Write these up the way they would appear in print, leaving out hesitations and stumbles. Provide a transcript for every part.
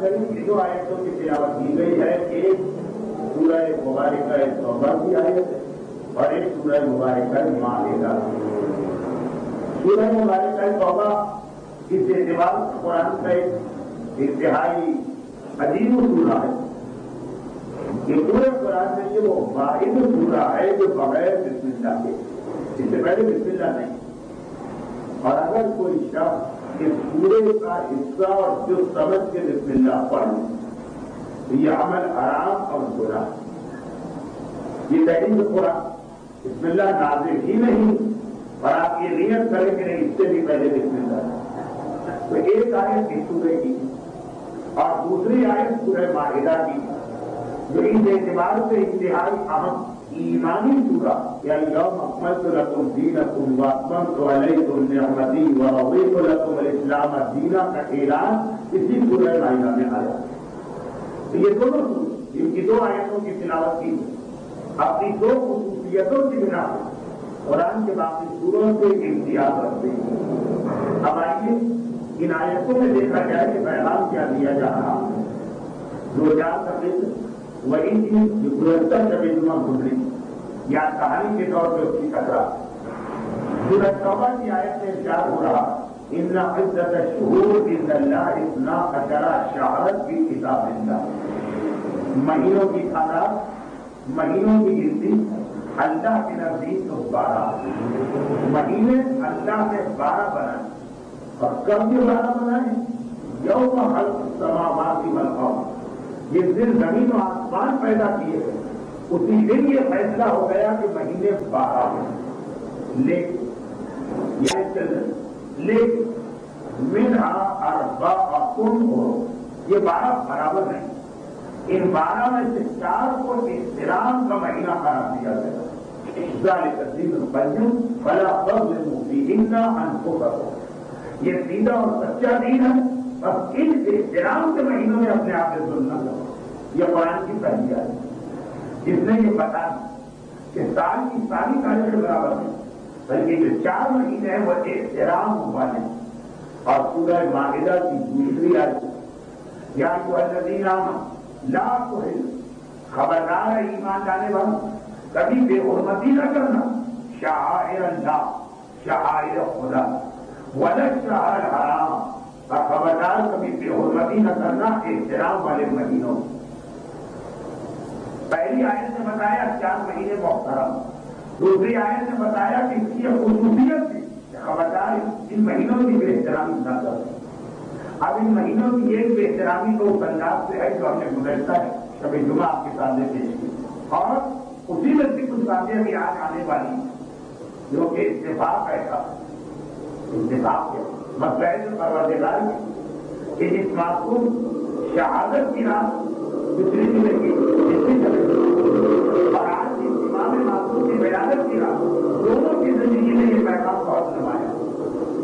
کریم کی جو آیتوں کی تلاوت کی گئی ہے، ایک سورہ مبارکہ توبہ کی آیت ہے اور ایک سورہ مبارکہ مائدہ۔ سورہ مبارکہ توبہ اس اعتبار سے قرآن کا ایک انتہائی عظیم سورہ ہے کہ پورے قرآن میں یہ وہ واحد سورہ ہے جو بغیر بسم اللہ کے، اس سے پہلے بسم اللہ نہیں۔ اور اگر کوئی شخص اس سورے کا حصہ اور جو سمجھ کے بسم اللہ پڑھے تو یہ عمل حرام اور برا، یہ دلیل قرآن بسم اللہ نازل ہی نہیں، اور آپ یہ نیت کریں کہ نہیں اس سے بھی پہلے بسم اللہ۔ تو ایک آیت اس سورے کی اور دوسری آیت سورہ مائدہ کی، جو اس اعتبار سے انتہائی اہم ایمانی سورہ، یا یوم اکملت لکم دینکم واتممت علیکم نعمتی ورضیت لکم الاسلام دینا کا اعلان اسی سورہ مائدہ میں آیا۔ تو یہ دونوں سورے ان کی دو آیتوں کی تلاوت کی اپنی دو خصوصیتوں کی بنا پر قرآن کے باقی سوروں سے امتیاز رکھتے ہیں۔ اب آئیے ان آیتوں میں دیکھا جائے کہ پیغام کیا دیا جا رہا ہے۔ جو جان سکتے وہ ان کی گزرتا ترجمہ گزری یا کہانی کے طور پہ اس کی تکرار۔ سورہ توبہ کی آیت سے ارشاد ہو رہا ان عدت الشہور عند اللہ 12 شہرا فی کتاب اللہ، مہینوں کی تعداد، مہینوں کی گنتی اللہ کے نزدیک تو 12 مہینے اللہ نے 12 بنائے۔ اور کب یہ 12 بنائے؟ یوم خلق السماوات والارض، جس دن زمین و آسمان پیدا کیے گئے اسی دن یہ فیصلہ ہو گیا کہ مہینے 12 ہیں۔ لیکن منہا اربعۃ حرم، یہ 12 برابر نہیں، ان 12 میں سے 4 کو احترام کا مہینہ قرار دیا گیا۔ ذالک الدین القیم فلا تظلموا فیہن انفسکم، یہ سیدھا اور سچا دین ہے، بس ان احترام کے مہینوں میں اپنے آپ سے ظلم نہ کرو۔ یہ قرآن کی پہلی آیت ہے جس نے یہ بتا کہ سال کی ساری تاریخیں برابر ہیں، بلکہ جو 4 مہینے ہیں وہ احترام والے ہیں۔ اور سورہ مائدہ کی دوسری آیت یا ایھا الذین آمنوا لا تحلوا، خبردار ہے ایمان لانے والوں کبھی بے حرمتی نہ کرنا شعائر اللہ، شعائر خدا، ولا الشہر الحرام، اور خبردار کبھی بے حرمتی نہ کرنا احترام والے مہینوں۔ پہلی آیت نے بتایا 4 مہینے محترم، دوسری آیت نے بتایا کہ اس کی خصوصیت تھی کہ خبردار ان مہینوں کی بے احترامی نہ کرنا۔ اب ان مہینوں کی ایک بے احترامی تو اس انداز سے ہے جو ہم نے گزشتہ ہے شب جمعہ آپ کے سامنے پیش کی، اور اسی میں سے کچھ باتیں ابھی آج آنے والی جو کہ اتفاق ایسا اتفاق ہے مسائل پروردگار کہ جس معصوم شہادت کی رات دوسری ملے گی اور آج جس امام معصوم کی ولادت کی رات، دونوں کی زندگی میں یہ پیغام بہت نمایا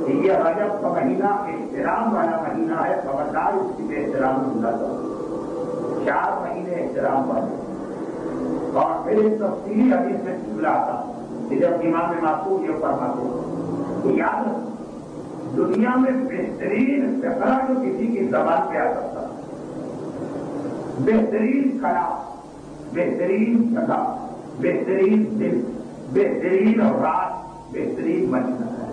کہ یہ رجب کا مہینہ احترام والا مہینہ ہے، خبردار اس کی احترام نہ کرو۔ 4 مہینے احترام والے، اور پھر ایک تفصیلی حدیث میں ملا تھا کہ جب امام معصوم یہ فرماتے تو یاد دنیا میں بہترین فقرہ جو کسی کی زبان پہ آ سکتا، بہترین کلام، بہترین جگہ، بہترین دن، بہترین رات، بہترین مہینہ ہے۔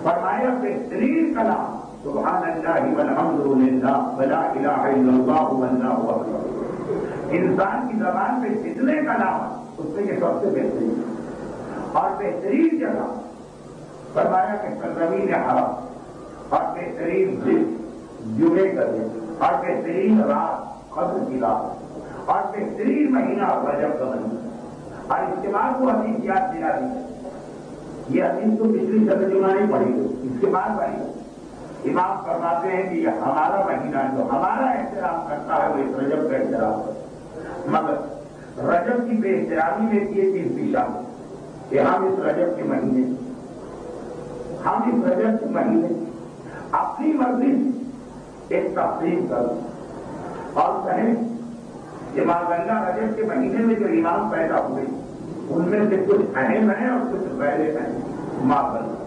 فرمایا بہترین کلام سبحان اللہ والحمد للہ ولا الہ الا اللہ واللہ اکبر، انسان کی زبان پہ جتنے کلام اس میں یہ سب سے بہترین، اور بہترین جگہ فرمایا کہ سرزمین حرم، اور بہترین دن جمعے کا دن، اور بہترین رات قدر کی رات، اور بہترین مہینہ رجب کا مہینہ۔ اور اس کے بعد وہ حدیث یاد دلا دی، یہ حدیث تو پچھلی شب جمعہ نہیں پڑھی گئی، اس کے بعد پڑھی گئی۔ امام فرماتے ہیں کہ یہ ہمارا مہینہ جو ہمارا احترام کرتا ہے وہ اس رجب کا احترام کرتا ہے، مگر رجب کی بے احترامی میں یہ چیز بھی شامل کہ ہم اس رجب کے مہینے اپنی مرضی سے ایک تقسیم کریں اور کہیں کہ معاذاللہ رجب کے مہینے میں جو امام پیدا ہوئے ان میں سے کچھ اہم ہیں اور کچھ غیر اہم، معاذاللہ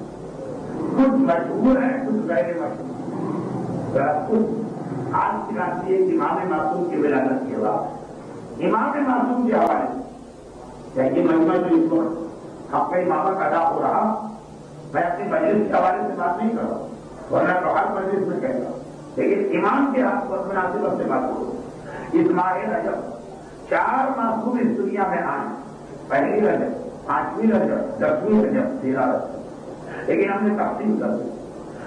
کچھ مشہور ہیں کچھ غیر مشہور۔ کچھ آج کی نکالتی ہے امام معصوم کی ولادت کے بعد امام معصوم کے حوالے سے یہ مجمع جو اس وقت آپ کا امامت ادا ہو رہا، میں اپنی مجلس کے حوالے سے بات نہیں کر رہا ہوں، ورنہ تو ہر مجلس میں کہتا ہوں، لیکن امام کے ہاتھ پر مناسبت سے بات کروں۔ اس ماہ رجب 4 معصوم اس دنیا میں آئے، پہلی رجب، 5ویں رجب، 10ویں رجب، 13 رجب، لیکن ہم نے تقسیم کر دی،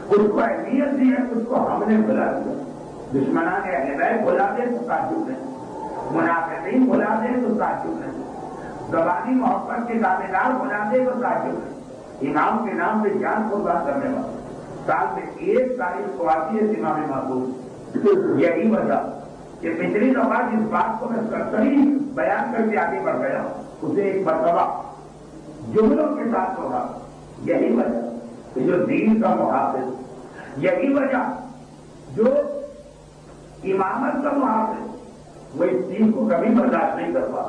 اس کو اہمیت دی ہے، اس کو ہم نے بھلا دیا۔ دشمنان اہل بیت بھلا دے تو تعجب نہیں، منافقین بھلا دے تو تعجب نہیں، زبانی محبت کے دعوے دار بنا دے تو تعجب نہیں، امام کے نام پہ جان قربان کرنے والا سال میں 1 تاریخ کو آتی ہے امام معصوم۔ یہی وجہ کہ پچھلی دفعہ جس بات کو میں سرسری بیان کر کے آگے بڑھ گیا اسے ایک مرتبہ جملوں کے ساتھ ہوگا۔ یہی وجہ کہ جو دین کا محافظ، یہی وجہ جو امامت کا محافظ، وہ اس چیز کو کبھی برداشت نہیں کر پا،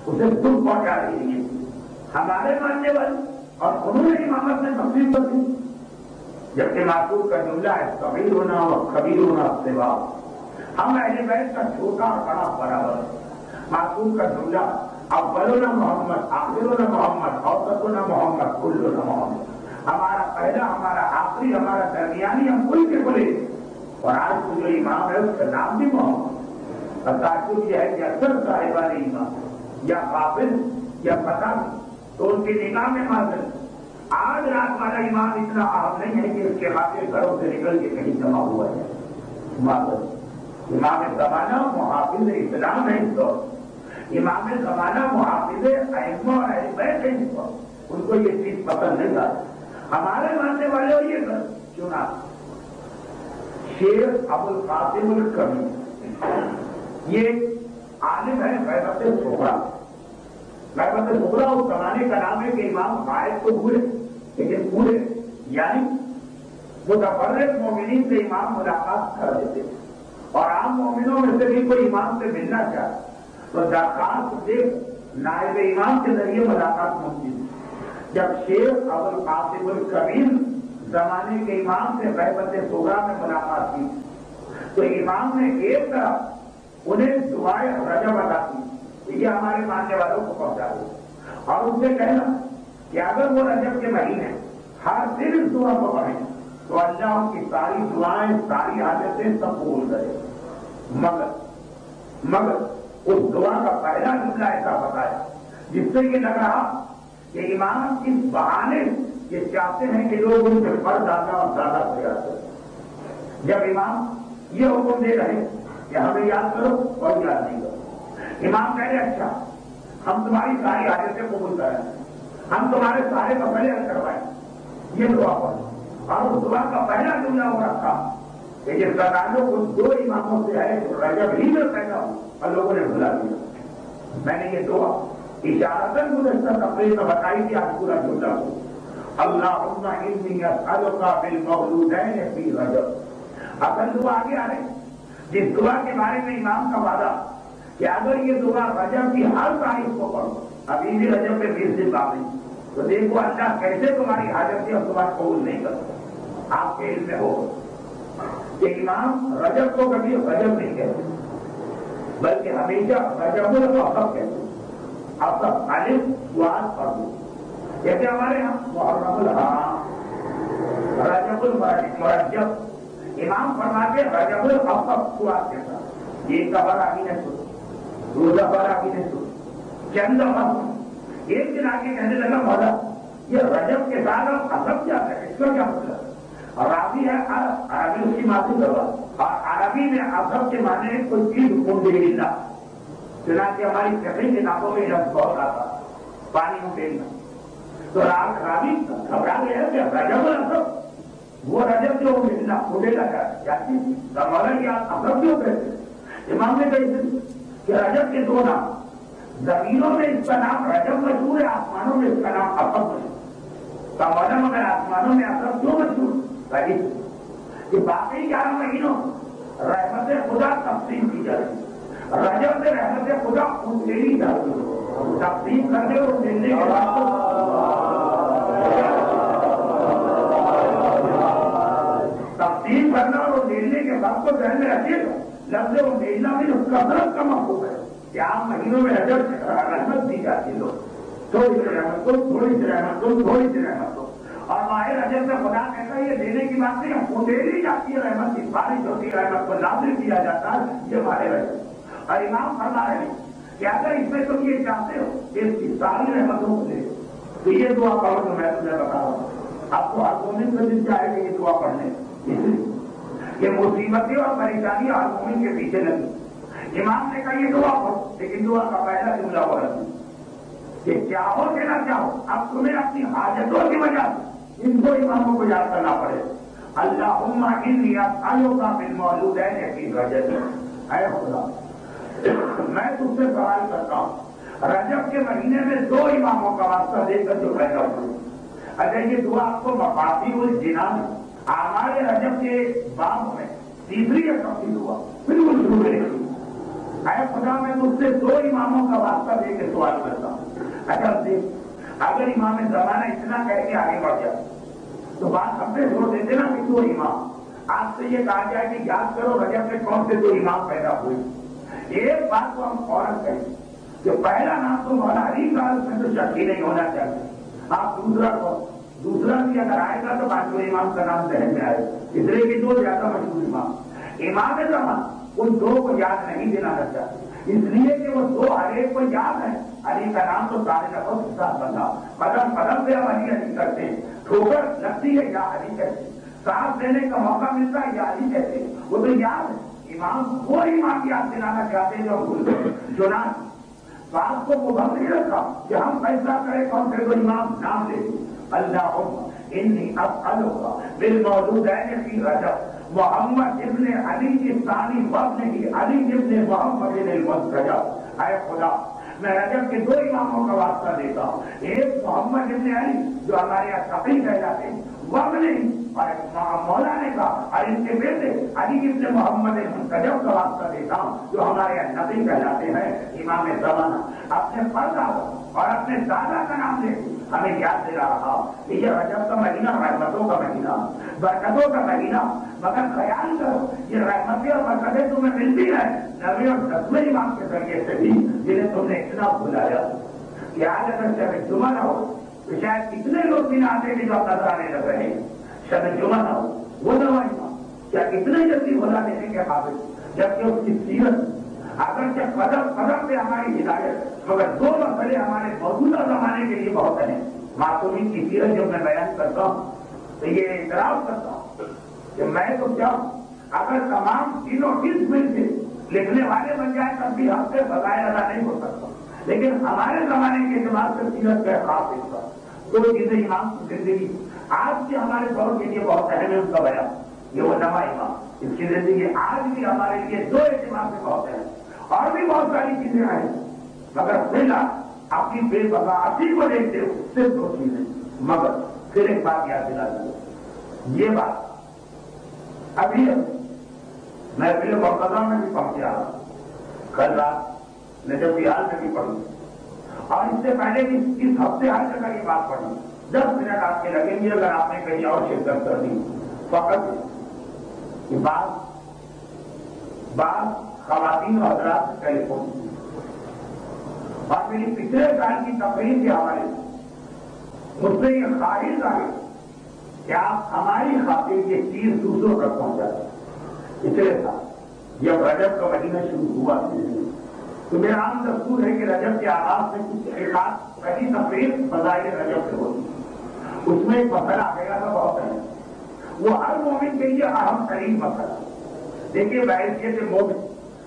اسے دکھ پہنچا رہی ہے۔ ہمارے ماننے والے اور انہوں نے امامت میں تقسیم کر دی، جبکہ معصوم کا جملہ ہے کبیر ہونا اور خبیر ہونا سوا، ہم اہل بیت کا چھوٹا اور بڑا برابر ہے۔ معصوم کا جملہ اولنا محمد، آخرنا محمد، اوسطنا محمد، کلنا محمد، ہمارا پہلا، ہمارا آخری، ہمارا درمیانی، ہم کوئی کے بولے۔ اور آج کو جو امام ہے اس کا نام بھی محمد۔ اور تعجب یہ ہے کہ اکثر صاحبان امام یا حافظ یا پتہ تو ان کی نگاہ میں معذر، آج رات والا امام اتنا اہم نہیں ہے کہ اس کے خاطر گھروں سے نکل کے کہیں جمع ہوا ہے، معذر۔ امام زمانہ محافظ اسلام ہے اس دور، امام زمانہ محافظ ائمہ اور اہل بیت ہے اس دور، ان کو یہ چیز پسند نہیں آتی۔ ہمارے ماننے والے اور یہ کر چنا شیخ ابو القاسم الکبیر، یہ عالم ہے غیبت صغریٰ۔ غیبت صغریٰ اس زمانے کا نام ہے کہ امام غائب تو ہوئے لیکن پورے، یعنی متفرق مومنین سے امام ملاقات کر دیتے اور عام مومنوں میں سے بھی کوئی امام سے ملنا چاہے تو درخواست دے نائب امام کے ذریعے ملاقات ممکن ہے۔ جب شیخ ابو القاسم الکبیر زمانے کے امام سے غیبت صغریٰ میں ملاقات کی تو امام نے ایک طرف انہیں دعائے رجب ادا کی، یہ ہمارے ماننے والوں کو پہنچا دیا، اور ان سے کہنا کہ اگر وہ رجب کے مہینے ہر دن اس دعا کو پڑھیں تو اللہ ان کی ساری دعائیں، ساری حاجتیں سب قبول کرے۔ مگر اس دعا کا پہلا جملہ ایسا بتایا جس سے یہ لگ رہا کہ امام اس بہانے یہ چاہتے ہیں کہ لوگ ان سے پڑھ زیادہ اور زیادہ پریاس کریں۔ جب امام یہ حکم دے رہے کہ ہمیں یاد کرو اور یاد نہیں کرو، امام کہہ رہے اچھا ہم تمہاری ساری حاجتیں قبول کریں، ہم تمہارے سارے مسئلے حل کروائیں، یہ دعا پڑھو۔ اور اس دعا کا پہلا جملہ ہو رکھا کہ جس کا تعلق ان 2 اماموں سے ہے جو رجب ہی میں پیدا ہو اور لوگوں نے بھلا دیا۔ میں نے یہ دعا اشارتاً گزشتہ تقریر میں بتائی تھی، آج پورا جملہ ہو اللہم انی اسألک بالمولودین فی رجب۔ اصل دعا آگے آ رہے جس دعا کے بارے میں امام کا وعدہ کہ اگر یہ دعا رجب کی ہر تاریخ کو پڑھو، ابھی بھی رجب میں 20 دن باقی، تو دیکھو اللہ کیسے تمہاری حاجت اور تمہارا قبول نہیں کرتا۔ آپ کے علم میں ہو کہ امام رجب کو کبھی رجب نہیں کہتے بلکہ ہمیشہ رجب الافق کہتے، افق الف سواد پڑھو، جیسے ہمارے یہاں محرم الحرام، رجب المرجب، امام فرماتے رجب الافق سواد کے ساتھ۔ یہ خبر آگی نے سن، روزہ پر آگی نے سن، چند دفعہ ایک دن آگے کہنے لگا مولا یہ رجب کے ساتھ اب افق کیا ہے، اس کا کیا مطلب؟ عربی ہے عربی اس کی مادری زبان، اور عربی میں افق کے معنی کوئی چیز حکم دے گا، چنانچہ ہماری فقہی کتابوں میں لفظ بہت آتا پانی میں پھینکنا، تو راوی گھبرا گیا کہ رجب الافق، وہ رجب جو ملنا اڑے لگا جاتی مولا کیا افق کیوں کہتے؟ امام نے کہی کہ رجب کے 2 نام، زمینوں میں اس کا نام رجب مشہور ہے، آسمانوں میں اس کا نام افق مشہور۔ مولا مگر آسمانوں میں افق کیوں مشہور؟ کہ باقی 11 مہینوں رحمت خدا تقسیم کی جاتی ہے، رجب سے رحمت خدا اندھیری جاتی ہے، تقسیم کرنے اور دینے کے بعد تقسیم کرنا اور دینے کے بعد کو ذہن میں رکھیے گا لفظ وندیجنا میں جو کثرت کا مفہوم ہے کہ عام مہینوں میں رجب رحمت دی جاتی ہے، لوگ تھوڑی سی رحمت دو، تھوڑی سی رحمت دو، تھوڑی سی رحمت دو، اور ماہ رجب میں خدا کہتا ہے یہ دینے کی بات نہیں ہے، ادھیری جاتی ہے رحمت کی، بارش ہوتی ہے رحمت کو نازل کیا جاتا ہے، یہ ماہ رجب۔ اور امام فرما رہے ہیں کہ اگر اس میں تم یہ چاہتے ہو کہ اس کی ساری رحمتوں کو دے تو یہ دعا پڑھو جو میں تمہیں بتا رہا ہوں۔ آپ کو ہر مومن کو دل چاہے کہ یہ دعا پڑھنے، اس لیے یہ مصیبتیں اور پریشانیاں ہر مومن کے پیچھے لگی۔ امام نے کہا یہ دعا پڑھو، لیکن دعا کا پہلا جملہ وہ رکھو کہ چاہو کہ نہ چاہو اب تمہیں اپنی حاجتوں کی وجہ سے ان کو اماموں کو یاد کرنا پڑے۔ اللہم انی اسألک بالمولودین فی رجب، اے خدا میں تم سے سوال کرتا ہوں رجب کے مہینے میں 2 اماموں کا واسطہ دے کر جو پیدا ہوئی۔ اگر یہ دعا آپ کو مفاتیح الجنان ہمارے رجب کے باب میں تیسری یا چوتھی دعا بالکل شروع میں لکھی، اے خدا میں تم سے 2 اماموں کا واسطہ دے کے سوال کرتا ہوں۔ اگر امام زمانہ اتنا کہہ کے آگے بڑھ جائے تو بات ہم سے چھوڑ دیتے نا کہ 2 امام، آپ سے یہ کہا جائے کہ یاد کرو رجب میں کون سے 2 امام پیدا ہوئے، ایک بات کو ہم فوراً کہیں کہ پہلا نام تو مولا علی کا، اس میں تو شک ہی نہیں ہونا چاہیے۔ آپ دوسرا بھی اگر آئے گا تو 5ویں امام کا نام ذہن میں آئے، اس لیے کہ 2 زیادہ مشہور امام زمان ان 2 کو یاد نہیں دلانا چاہتے، اس لیے کہ وہ 2 ہر ایک کو یاد ہے۔ علی کا نام تو سارے لفظ کے ساتھ بنا، قدم قدم پہ ہم علی علی کرتے ہیں، ٹھوکر لگتی ہے یا علی کہتے ہیں، سانس لینے کا موقع ملتا ہے یا علی کہتے ہیں، وہ تو یاد ہے۔ امام وہ امام یاد دلانا چاہتے ہیں جو بھول گئے، چنانچہ بات کو مبہم نہیں رکھا کہ ہم فیصلہ کریں کون سے 2 امام نام لے دیں۔ اللہم انی اسألک بالمولودین فی رجب محمد ابن علی الثانی وابنہ علی ابن محمد المرتضی، اے خدا میں رجب کے 2 اماموں کا واسطہ دیتا ہوں، ایک محمد ابن علی جو ہمارے یہاں تقی کہلاتے ہیں، وابنہ اور مولا نے کہا، اور ان کے بیٹے علی ابن محمد المرتضی کا واسطہ دیتا ہوں جو ہمارے یہاں نبی کہلاتے ہیں۔ امام زمانہ اپنے پردہ اور اپنے دادا کا نام لے ہمیں یاد دلا رہا کہ یہ رجب کا مہینہ رحمتوں کا مہینہ، برکتوں کا مہینہ، مگر خیال کرو یہ رحمتیں اور برکتیں تمہیں ملتی ہیں 9ویں اور 10ویں امام کے ذریعے سے بھی، جنہیں تم نے اتنا بھلایا کہ آج اگر شب جمعہ نہ ہو تو شاید کتنے لوگ بھی آتے ہیں جو اب نظر آنے لگ رہے ہیں۔ شب جمعہ نہ ہو وہ 9واں امام کیا اتنے جلدی بھلا دینے کے قابل، جبکہ اس کی سیرت اگرچہ قدم قدم پہ ہماری ہدایت، مگر 2 مسئلے ہمارے موجودہ زمانے کے لیے بہت اہم۔ معصومین کی سیرت جب میں بیان کرتا ہوں تو یہ اعتراف کرتا ہوں کہ میں تو کیا اگر تمام تینوں کس مل کے لکھنے والے بن جائے تب بھی ہم سے بغیر ادا نہیں ہو سکتا، لیکن ہمارے زمانے کے اعتبار سے سیرت کا خاص حصہ 2 چیزیں امام کی زندگی آج کے ہمارے دور کے لیے بہت اہم ہے، ان کا بیان یہ وہ 9واں امام، اس کی زندگی آج بھی ہمارے لیے 2 اعتبار سے بہت اہم، اور بھی بہت ساری چیزیں آئیں، مگر فی الحال اپنی بے بغاوتی کو دیکھتے ہو صرف 2 چیزیں۔ مگر پھر ایک بات یاد دلا دوں، یہ بات ابھی میں پہلے مرتضی میں بھی پڑھ کے آ رہا ہوں، کل رات نجف بہار میں بھی پڑھی، اور اس سے پہلے بھی اس ہفتے ہر جگہ یہ بات پڑھی۔ 10 منٹ آپ کے لگیں گے اگر آپ نے کہیں اور شرکت کر دی، فقط یہ بعض خواتین و حضرات سے ٹیلی فون اور میری پچھلے سال کی تقریر کے حوالے سے مجھ سے یہ خواہش آئی کہ آپ ہماری خاطر یہ چیز دوسروں تک پہنچا دیں۔ پچھلے سال جب رجب کا مہینہ شروع ہوا تو میرا عام دستور ہے کہ رجب کے آغاز سے کچھ ایک آدھ پہلی تقریر بظاہر رجب سے ہوتی، اس میں ایک مسئلہ آ گیا تھا بہت اہم، وہ ہر مومن کے لیے اہم ترین مسئلہ۔ دیکھیے بحیثیت مومن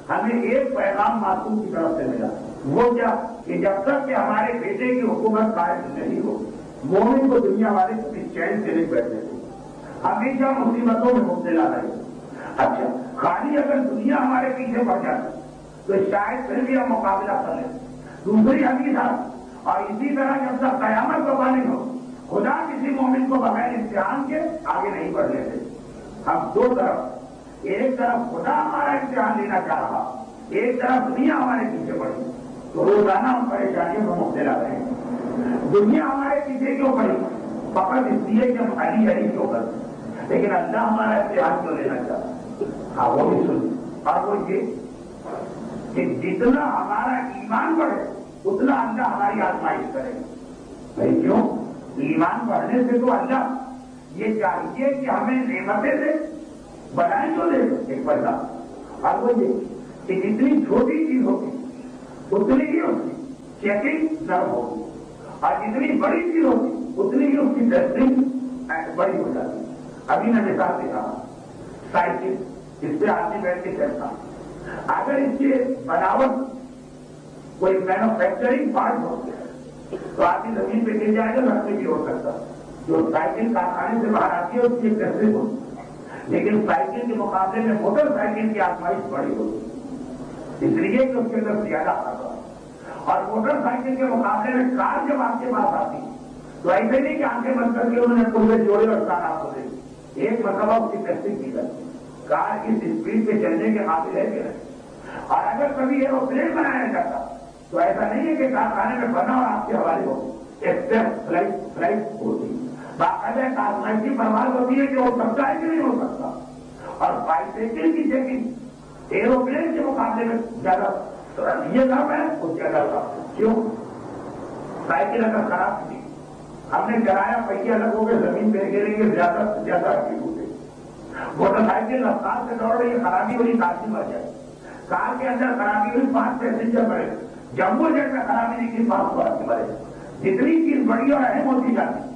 ہمیں ایک پیغام معصوم کی طرف سے ملا، وہ کیا کہ جب تک کہ ہمارے بیٹے کی حکومت قائم نہیں ہو مومن کو دنیا والے کبھی چین سے نہیں بیٹھنے دیں، ہمیشہ مصیبتوں میں مبتلا رہے۔ اچھا خالی اگر دنیا ہمارے پیچھے پڑ جاتی تو شاید پھر بھی ہم مقابلہ کر لیں۔ دوسری حدیث ہے، اور اسی طرح جب تک قیامت کا نہیں ہو خدا کسی مومن کو بغیر امتحان کے آگے نہیں بڑھنے دے۔ ہم 2 طرف، ایک طرف خدا ہمارا امتحان لینا چاہ رہا، ایک طرف دنیا ہمارے پیچھے پڑی، تو روزانہ ہم پریشانیوں میں مبتلا رہے ہیں۔ دنیا ہمارے پیچھے کیوں پڑی؟ فقط اس لیے کہ ہم علی علی کیوں کرتے، لیکن اللہ ہمارا امتحان کیوں لینا چاہتا؟ ہاں وہ بھی سنیے، اور وہ یہ کہ جتنا ہمارا ایمان بڑھے اتنا اللہ ہماری آزمائش کرے. بھائی کیوں؟ ایمان بڑھنے سے تو اللہ یہ چاہیے کہ ہمیں نعمتیں دے، بنائیں تو دے ایک پیسہ. اور وہ یہ کہ جتنی چھوٹی چیز ہوگی اتنی ہی اس کی چیکنگ نرم ہوگی، اور جتنی بڑی چیز ہوگی اتنی ہی اس کی ٹیسٹنگ بڑی ہو جاتی. ابھی میں مثال دے رہا سائیکل، اس پہ آدمی بیٹھ کے چلتا، اگر اس کے بناوٹ کوئی مینوفیکچرنگ پارٹ ہو گیا تو آدمی زمین پہ گر جائے گا، رستے بھی ہو سکتا. جو سائیکل کارخانے سے باہر آتی ہے اس کی ایک ٹیسٹنگ ہوتی ہے، لیکن سائیکل کے مقابلے میں موٹر سائیکل کی آزمائش بڑی ہوتی ہے، اس لیے کہ اس کے اندر زیادہ خطرہ. اور موٹر سائیکل کے مقابلے میں کار جب آپ کے پاس آتی تو ایسے نہیں کہ آنکھیں بند کر کے انہوں نے پورے جوڑے اور کار آپ کو دے دی. ایک مرتبہ اس کی ٹیسٹنگ کی جاتی ہے، کار اس اسپیڈ پہ چلنے کے قابل ہے کہ نہیں. اور اگر کبھی ایروپلین بنایا جاتا تو ایسا نہیں ہے کہ کارخانے میں بنا اور آپ کے حوالے ہو، ایکسپریس فلائٹ ہوتی، باقاعدہ آزمائشی پرواز ہوتی ہے کہ ہو سکتا ہے کہ نہیں ہو سکتا. اور بائیسیکل کی چیکنگ ایروپلین کے مقابلے میں زیادہ یہ کام ہے وہ زیادہ تھا. کیوں؟ سائیکل اگر خراب تھی، ہم نے چلایا، پہیے الگ ہو گئے، زمین پہ گریں گے، زیادہ سے زیادہ اچھی ہوگی. موٹر سائیکل رفتار سے دوڑ رہی ہے، خرابی ہوئی، کار کی مر جائے. کار کے اندر خرابی ہوئی، 5 پیسنجر مرے. جمبو جیٹ میں خرابی نکلی، 500 آدمی مرے. جتنی چیز بڑی اور اہم ہوتی جاتی،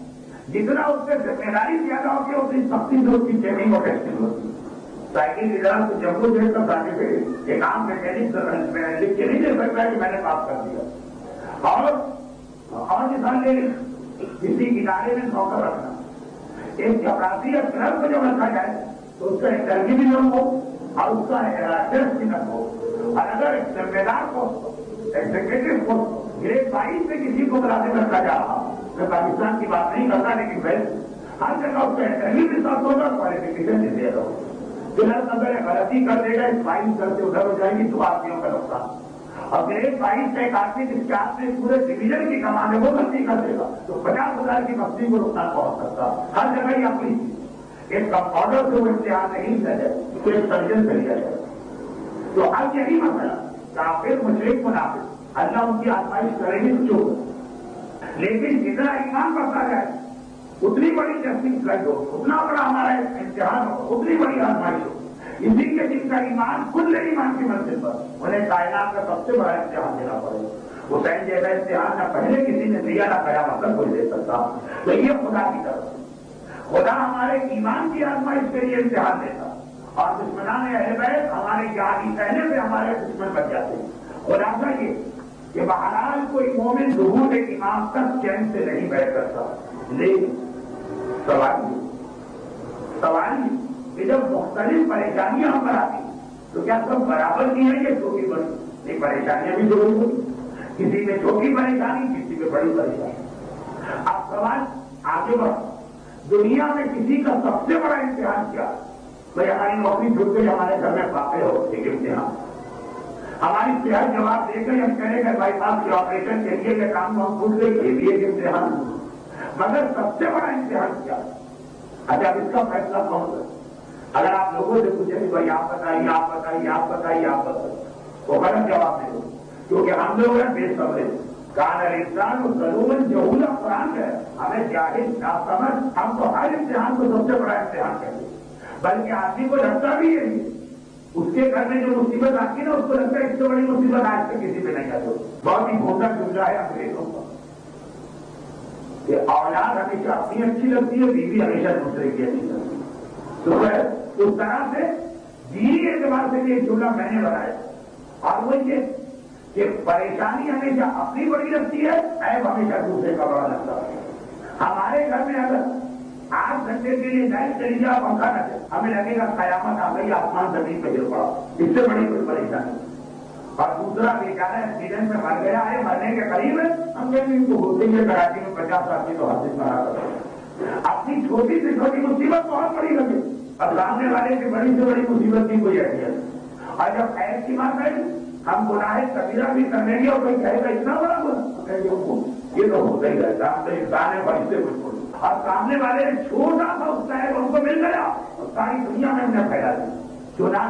جتنا اس سے ذمہ داری زیادہ ہوتی ہے اتنی سختی سے اس کی چیکنگ اور ٹیسٹنگ ہوتی ہے. سائیکل کی طرح سے جمبو جیٹ کا سرٹیفکیٹ ایک عام میکینک لکھ کے نہیں دے سکتا کہ میں نے پاس کر دیا. اور مثال لے کسی ادارے میں نوکر رکھنا، ایک چپراسی یا کلرک کو جب رکھا جائے تو اس کا انٹرویو بھی نہ ہو اور اس کا ٹیسٹ بھی نہ ہو. اور اگر ذمہ دار کو ایگزیکٹو کو گریڈ 22 میں کسی کو ملازم رکھا جا رہا، میں پاکستان کی بات نہیں کرتا لیکن ہر جگہ اس کا انٹرویو بھی سخت ہوگا، کوالیفیکیشن بھی دے رہا. کلرک اگر غلطی کر دے گا، اسمائل کرتے ادھر ہو جائے گی تو آدمیوں کا نقصان. اور گریڈ 22 کا ایک آدمی جس کے ہاتھ میں پورے ڈویژن کی کمان ہے وہ غلطی کر دے گا تو 50,000 کی بستی کو نقصان پہنچ سکتا. ہر جگہ یہ اپنی ایک کمپاؤنڈر سے وہ امتحان نہیں لیا جائے تو ایک سرجن سے لیا جائے. تو اب یہی مسئلہ کافر مشرک منافق اللہ ان کی آزمائش کرے گی جو، لیکن جتنا ایمان بڑھتا جائے اتنی بڑی ٹیسٹنگ فلائٹ ہو، اتنا بڑا ہمارا امتحان ہو، اتنی بڑی آزمائش ہو. اسی کے جن کا ایمان کل ایمان کی منزل پر انہیں کائنات کا سب سے بڑا امتحان دینا پڑے گا. حسین جیسا امتحان نہ پہلے کسی نے دیا نہ قیامت تک کوئی دے سکتا. تو یہ خدا کی طرف خدا ہمارے ایمان کی آزمائش کے لیے امتحان دیتا، اور دشمنان اہل بیت ہمارے جہادی کہنے سے ہمارے دشمن بن جاتے ہیں. خلاصہ یہ کہ بہرحال کوئی مومن ظہور ایمان تک چین سے نہیں بیٹھ سکتا. لیکن سوال کہ جب مختلف پریشانیاں ہم پر آتی تو کیا سب برابر کی ہیں یہ چھوٹی بڑی؟ نہیں، پریشانیاں بھی ضرور ہوتی، کسی میں چھوٹی پریشانی، کسی میں بڑی پریشانی. اب سوال آگے بڑھ، دنیا میں کسی کا سب سے بڑا امتحان کیا؟ بھائی ہماری نوکری چھوٹ گئی، ہمارے گھر میں واقع ہو ایک امتحان. ہماری صحت جواب دے کر ہم کہنے کہ بھائی صاحب کے آپریشن کے لیے کہ کام ہم بھول گئے، یہ بھی ایک امتحان. مگر سب سے بڑا امتحان کیا؟ اچھا اب اس کا فیصلہ کون کرے؟ اگر آپ لوگوں سے پوچھیں کہ بھائی آپ بتائیے، آپ بتائیے، آپ بتائیے، آپ بتائیے، وہ غلط جواب دے دو، کیونکہ ہم لوگ ہیں بے صبر. کان الانسان ظلوما جہولا قرآن ہے، ہمیں جاہل ناسمجھ، ہم تو ہر امتحان کو سب سے بڑا امتحان کہتے ہیں. بلکہ آدمی کو لگتا بھی ہے اس کے گھر میں جو مصیبت آتی ہے نا اس کو لگتا ہے اس سے بڑی مصیبت آج تک کسی پہ نہیں آتی. بہت ہی گھوٹا جملہ ہے انگریزوں کا کہ اولاد ہمیشہ اپنی اچھی لگتی ہے، بیوی ہمیشہ دوسرے کی اچھی لگتی ہے. تو اس طرح سے دینی اعتبار سے یہ جملہ میں نے بنایا. اور وہ یہ کہ پریشانی ہمیشہ اپنی بڑی لگتی ہے، عیب ہمیشہ دوسرے کا بڑا لگتا ہے. ہمارے گھر میں اگر 8 گھنٹے کے لیے لائٹ چلی جائے پنکھا نہ چلے، ہمیں لگے گا قیامت آ گئی، آسمان زمین پہ گر پڑا، اس سے بڑی کوئی پریشانی. اور دوسرا بیچارہ ایکسیڈنٹ میں مر گیا ہے، مرنے کے قریب ہے، ہم کہیں گے ان کو ہوتے ہیں کراچی میں 50 آدمی تو حادث مرا کر اپنی چھوٹی سے چھوٹی مصیبت بہت بڑی لگے، اور سامنے والے کی بڑی سے بڑی مصیبت کی کوئی اہمیت. اور جب ایس کی بات ہے ہم گناہ کبیرہ بھی کر لیں گے اور کوئی کہے گا اتنا بڑا گناہ، یہ تو ہوتا ہی رہتا ہے، انسان ہے بڑی سے کچھ. اور سامنے والے چھوٹا سا اس کا ان کو مل گیا اور ساری دنیا میں انہیں پھیلا دی. چنا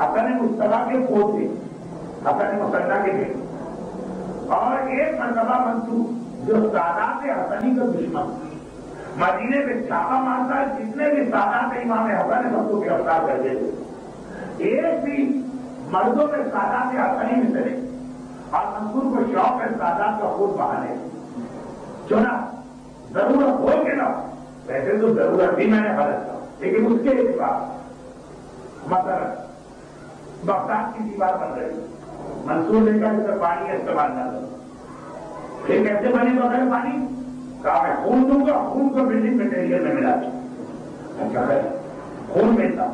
حسن مصطفیٰ کے پوتے حسن مصطفیٰ کے بیٹے، اور ایک مرتبہ منصور جو سادات حسنی کا دشمن مدینے میں چھاپا مارتا ہے، جتنے بھی سادات امام حسن ہے سب کو گرفتار کر دیتے، ایک بھی مردوں میں سادات حسنی میں چلے، اور منصور کو شوق ہے سادات کا خود بہانے، چنا ضرورت ہو کے نہ، ویسے تو ضرورت بھی میں نے غلط تھا، لیکن اس کے اعتبار مثلا بغداد کی دیوار بن رہی، منصور نے کہا اس میں پانی استعمال نہ کرو، پھر کیسے بنے بغیر پانی؟ کہا میں خون دوں گا، خون کو بلڈنگ مٹیریل میں ملا دوں، اچھا ہے خون ملتا،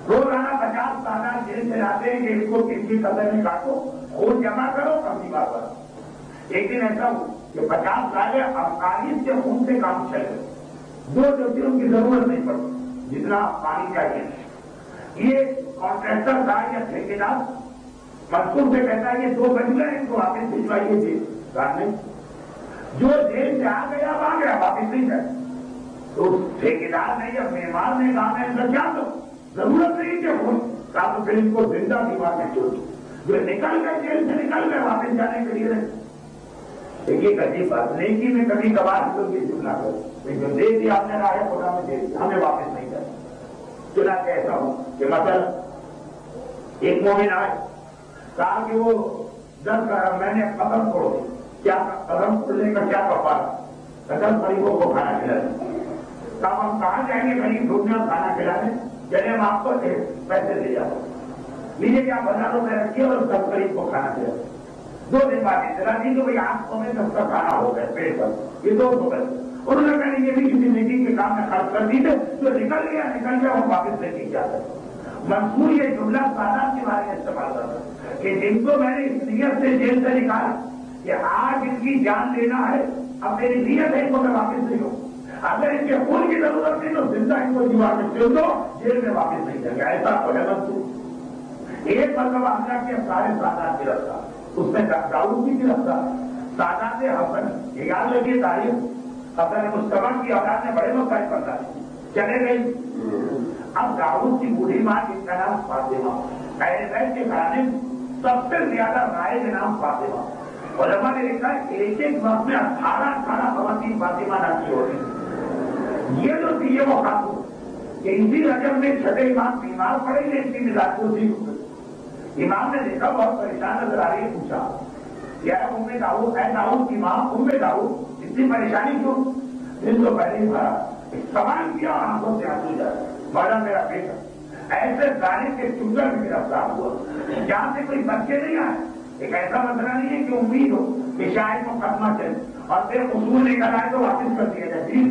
روزانہ 50 سالہ جیل سے آتے ہیں کہ اس کو کسی قدر میں کاٹو، خون جمع کرو، کم دیوار پر۔ ایک دن ایسا ہو کہ 50 سالے 48 کے خون سے کام چل گئے، 2 جوتیوں کی ضرورت نہیں پڑتی جتنا پانی چاہیے۔ یہ کانٹریکٹر تھا یا ٹھیکیدار منصور سے کہتا ہے یہ 2 بج گئے ان کو واپس بھجوائیے جیل، کہا نہیں، جو جیل سے آ گیا اب آ گیا، واپس نہیں جائے۔ تو ٹھیکیدار نے یا معمار نے کہا میں اندر کیا دوں، ضرورت نہیں کہ خون، کہا تو پھر ان کو زندہ دیوار میں چھوڑ دو، جو نکل گئے جیل سے نکل گئے واپس جانے کے لیے نہیں۔ دیکھیے کبھی بات نہیں کی میں کبھی کبھار کی جملہ کروں، لیکن دے دیا آپ نے راہ خدا میں دے دیا، ہمیں واپس نہیں کرنا۔ چنانچہ ایسا ہو کہ مثلا ایک مومن آئے، کہا کہ وہ 10 کا میں نے قدم توڑ دی، کیا قدم توڑنے کا کیا کفارہ؟ 10 غریبوں کو کھانا کھلانے۔ کہا ہم کہاں جائیں گے غریب ڈھونڈنے اور کھانا کھلانے؟ چلے ہم آپ کو پیسے دے جاؤ، لیجیے کہ آپ 1000 روپئے رکھیے اور 10 غریب کو کھانا کھلائیں۔ 2 دن بعد اطلاع دی کہ بھائی آنکھوں میں 10 کا کھانا ہو گیا پیٹ پر، یہ 200 پیسے۔ انہوں نے کہا یہ بھی کسی نیکی کے کام میں خرچ کر دی تھے، جو نکل گیا ہم واپس لے کے جاتے۔ منصور یہ جملہ سادات کے بارے میں استعمال کرتا کہ جن کو میں نے اس نیت سے جیل سے نکالا کہ آج ان کی جان لینا ہے، اب میری نیت ہے ان کو میں واپس نہیں ہوں، اگر ان کے خون کی ضرورت نہیں تو زندہ ان کو دیوار میں چھوڑ دو، جیل میں واپس نہیں جائے گا۔ ایسا تو ہے منصور۔ ایک مرتبہ حملہ کیا سارے سادات گرفتار، اس میں داؤد بھی گرفتار، سادات حسن، یہ یاد رکھیے تاریخ، حسن مصطفیٰ کی اولاد نے بڑے مسائل پر چلے گئی۔ اب داؤد کی بوڑھی ماں جس کا نام فاطمہ، اہل بیت کے گھرانے سب سے زیادہ رائج نام فاطمہ، علماء نے لکھا ہے ایک وقت میں 18 خواتین فاطمہ نام کی ہوتی۔ یہ جو تھی وہ خاتون کہ اسی رجب میں چھٹے امام بیمار پڑے گے، ان کی مزاج کو ٹھیک، امام نے دیکھا بہت پریشان نظر آ رہی ہے، پوچھا کیا داؤد اے داؤد کی ماں داؤد اتنی پریشانی کیوں؟ دن تو پہلے ہی بھرا، سوال کیا آنکھوں سے آنسو جائے، بڑا میرا بیٹا ایسے ظالم کے چنگر میں گرفتار ہوا، جہاں سے کوئی بچے نہیں آئے۔ ایک ایسا مسئلہ نہیں ہے کہ امید ہو کہ شاید مقدمہ چلے اور پھر اصول نکل آئے تو واپس کر دیا جائے،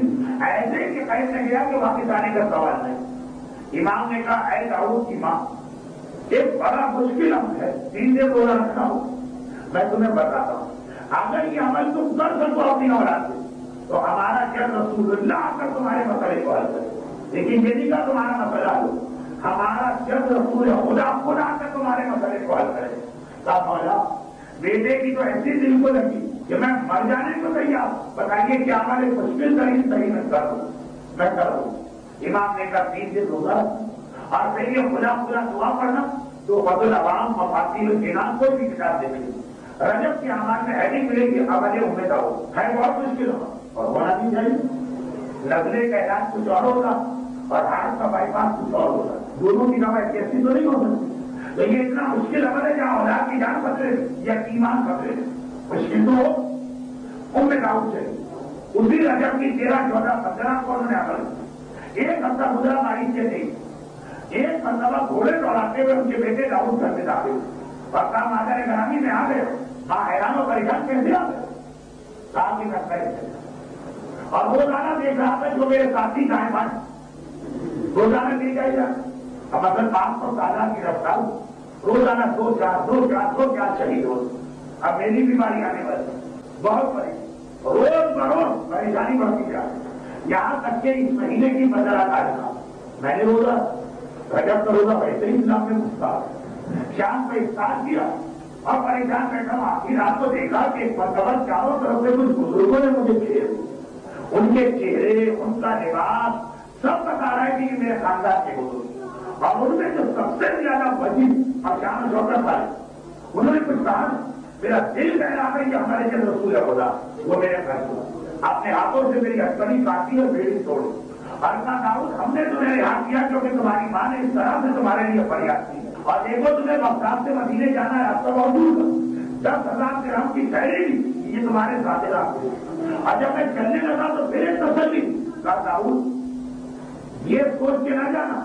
ایسے کہ قید سے گیا کہ واپس آنے کا سوال نہیں۔ امام نے کہا اے داؤد کی ماں ایک بڑا مشکل عمل ہے، 3 دن روزہ رکھنا ہو، میں تمہیں بتاتا ہوں اگر یہ عمل تم کر سکو اپنی اولاد سے تو ہمارا کیا رسول اللہ آ کر تمہارے مسئلے کو حل کرے، لیکن یہ نہیں کہ تمہارا مسئلہ حل، ہمارا جب رسول خدا خود آ کر تمہارے مسئلے کو حل کرے۔ کہا مولا بیٹے کی تو ایسی دل کو لگی کہ میں مر جانے کو تیار، بتائیے کیا عمل مشکل ترین صحیح میں کر دوں، میں کر دوں۔ امام نے کہا 3 دن روزہ اور پھر یہ خدا دعا پڑھنا تو فضل عوام مفاتیح الجنان کوئی بھی کتاب دے ملے رجب کے اعمال میں ہیڈنگ ملے گی عمل امید ہو، ہے بہت مشکل ہوگا اور ہونا بھی چاہیے۔ نزلے کا علاج کچھ اور ہوگا اور ہارٹ کا بائی پاس کچھ اور ہوگا، دونوں کی دوا ایسی تو نہیں ہو سکتی۔ تو یہ اتنا مشکل عمل ہے جہاں اولاد کی جان خطرے یا ایمان خطرے، مشکل تو ہو امید داؤد سے اسی رجب کی 13، 14، 15 کو انہوں نے عمل کیا۔ ایک ہفتہ گزرا بارش سے نہیں، ایک مرتبہ گھوڑے دوڑاتے ہوئے ان کے بیٹے داؤد گھر میں داخل ہوئے اور کہا مادر گرامی میں آ گئے، ماں حیران و پریشان کیسے آ گئے؟ کہا کہ میں پہلے اور روزانہ دیکھ رہا تھا جو میرے ساتھی دائیں بائیں روزانہ دی جائے گا، اب اگر 500 سالہ کی رفتار روزانہ 2-4 شہید ہو، اب میری بیماری آنے والی بہت پریشانی، روز بروز پریشانی بڑھتی جا رہی، یہاں تک کہ اس مہینے کی بدرات آ جانا میں نے روزہ رجب کا روزہ ویسے ہی اسلام میں گھستا، شام کو افطار کیا اور پریشان بیٹھا ہوں۔ آخری رات کو دیکھا کہ ایک مرتبہ چاروں طرف سے کچھ بزرگوں نے مجھے گھیر، ان کے چہرے، ان کا لباس سب بتا رہا ہے کہ یہ میرے خاندان کے بزرگ اور ان میں جو سب سے زیادہ وزیر اور شان شوکت والے انہوں نے کچھ کہا میرا دل کہہ رہا ہے کہ ہمارے جو رسول خدا وہ میرے گھر کو اپنے ہاتھوں سے میری ہتکڑی کاٹی اور بیڑی توڑی اور کہا داؤد ہم نے تمہیں رہا کیا کیونکہ تمہاری ماں نے اس طرح سے تمہارے لیے فریاد کی اور دیکھو تمہیں بغداد سے مدینے جانا ہے راستہ بہت دور 10,000 درہم کی ٹھہری یہ تمہارے ساتھ راستے اور جب میں چلنے لگا تو پھر ایک تسلی کہا داؤد یہ سوچ کے نہ جانا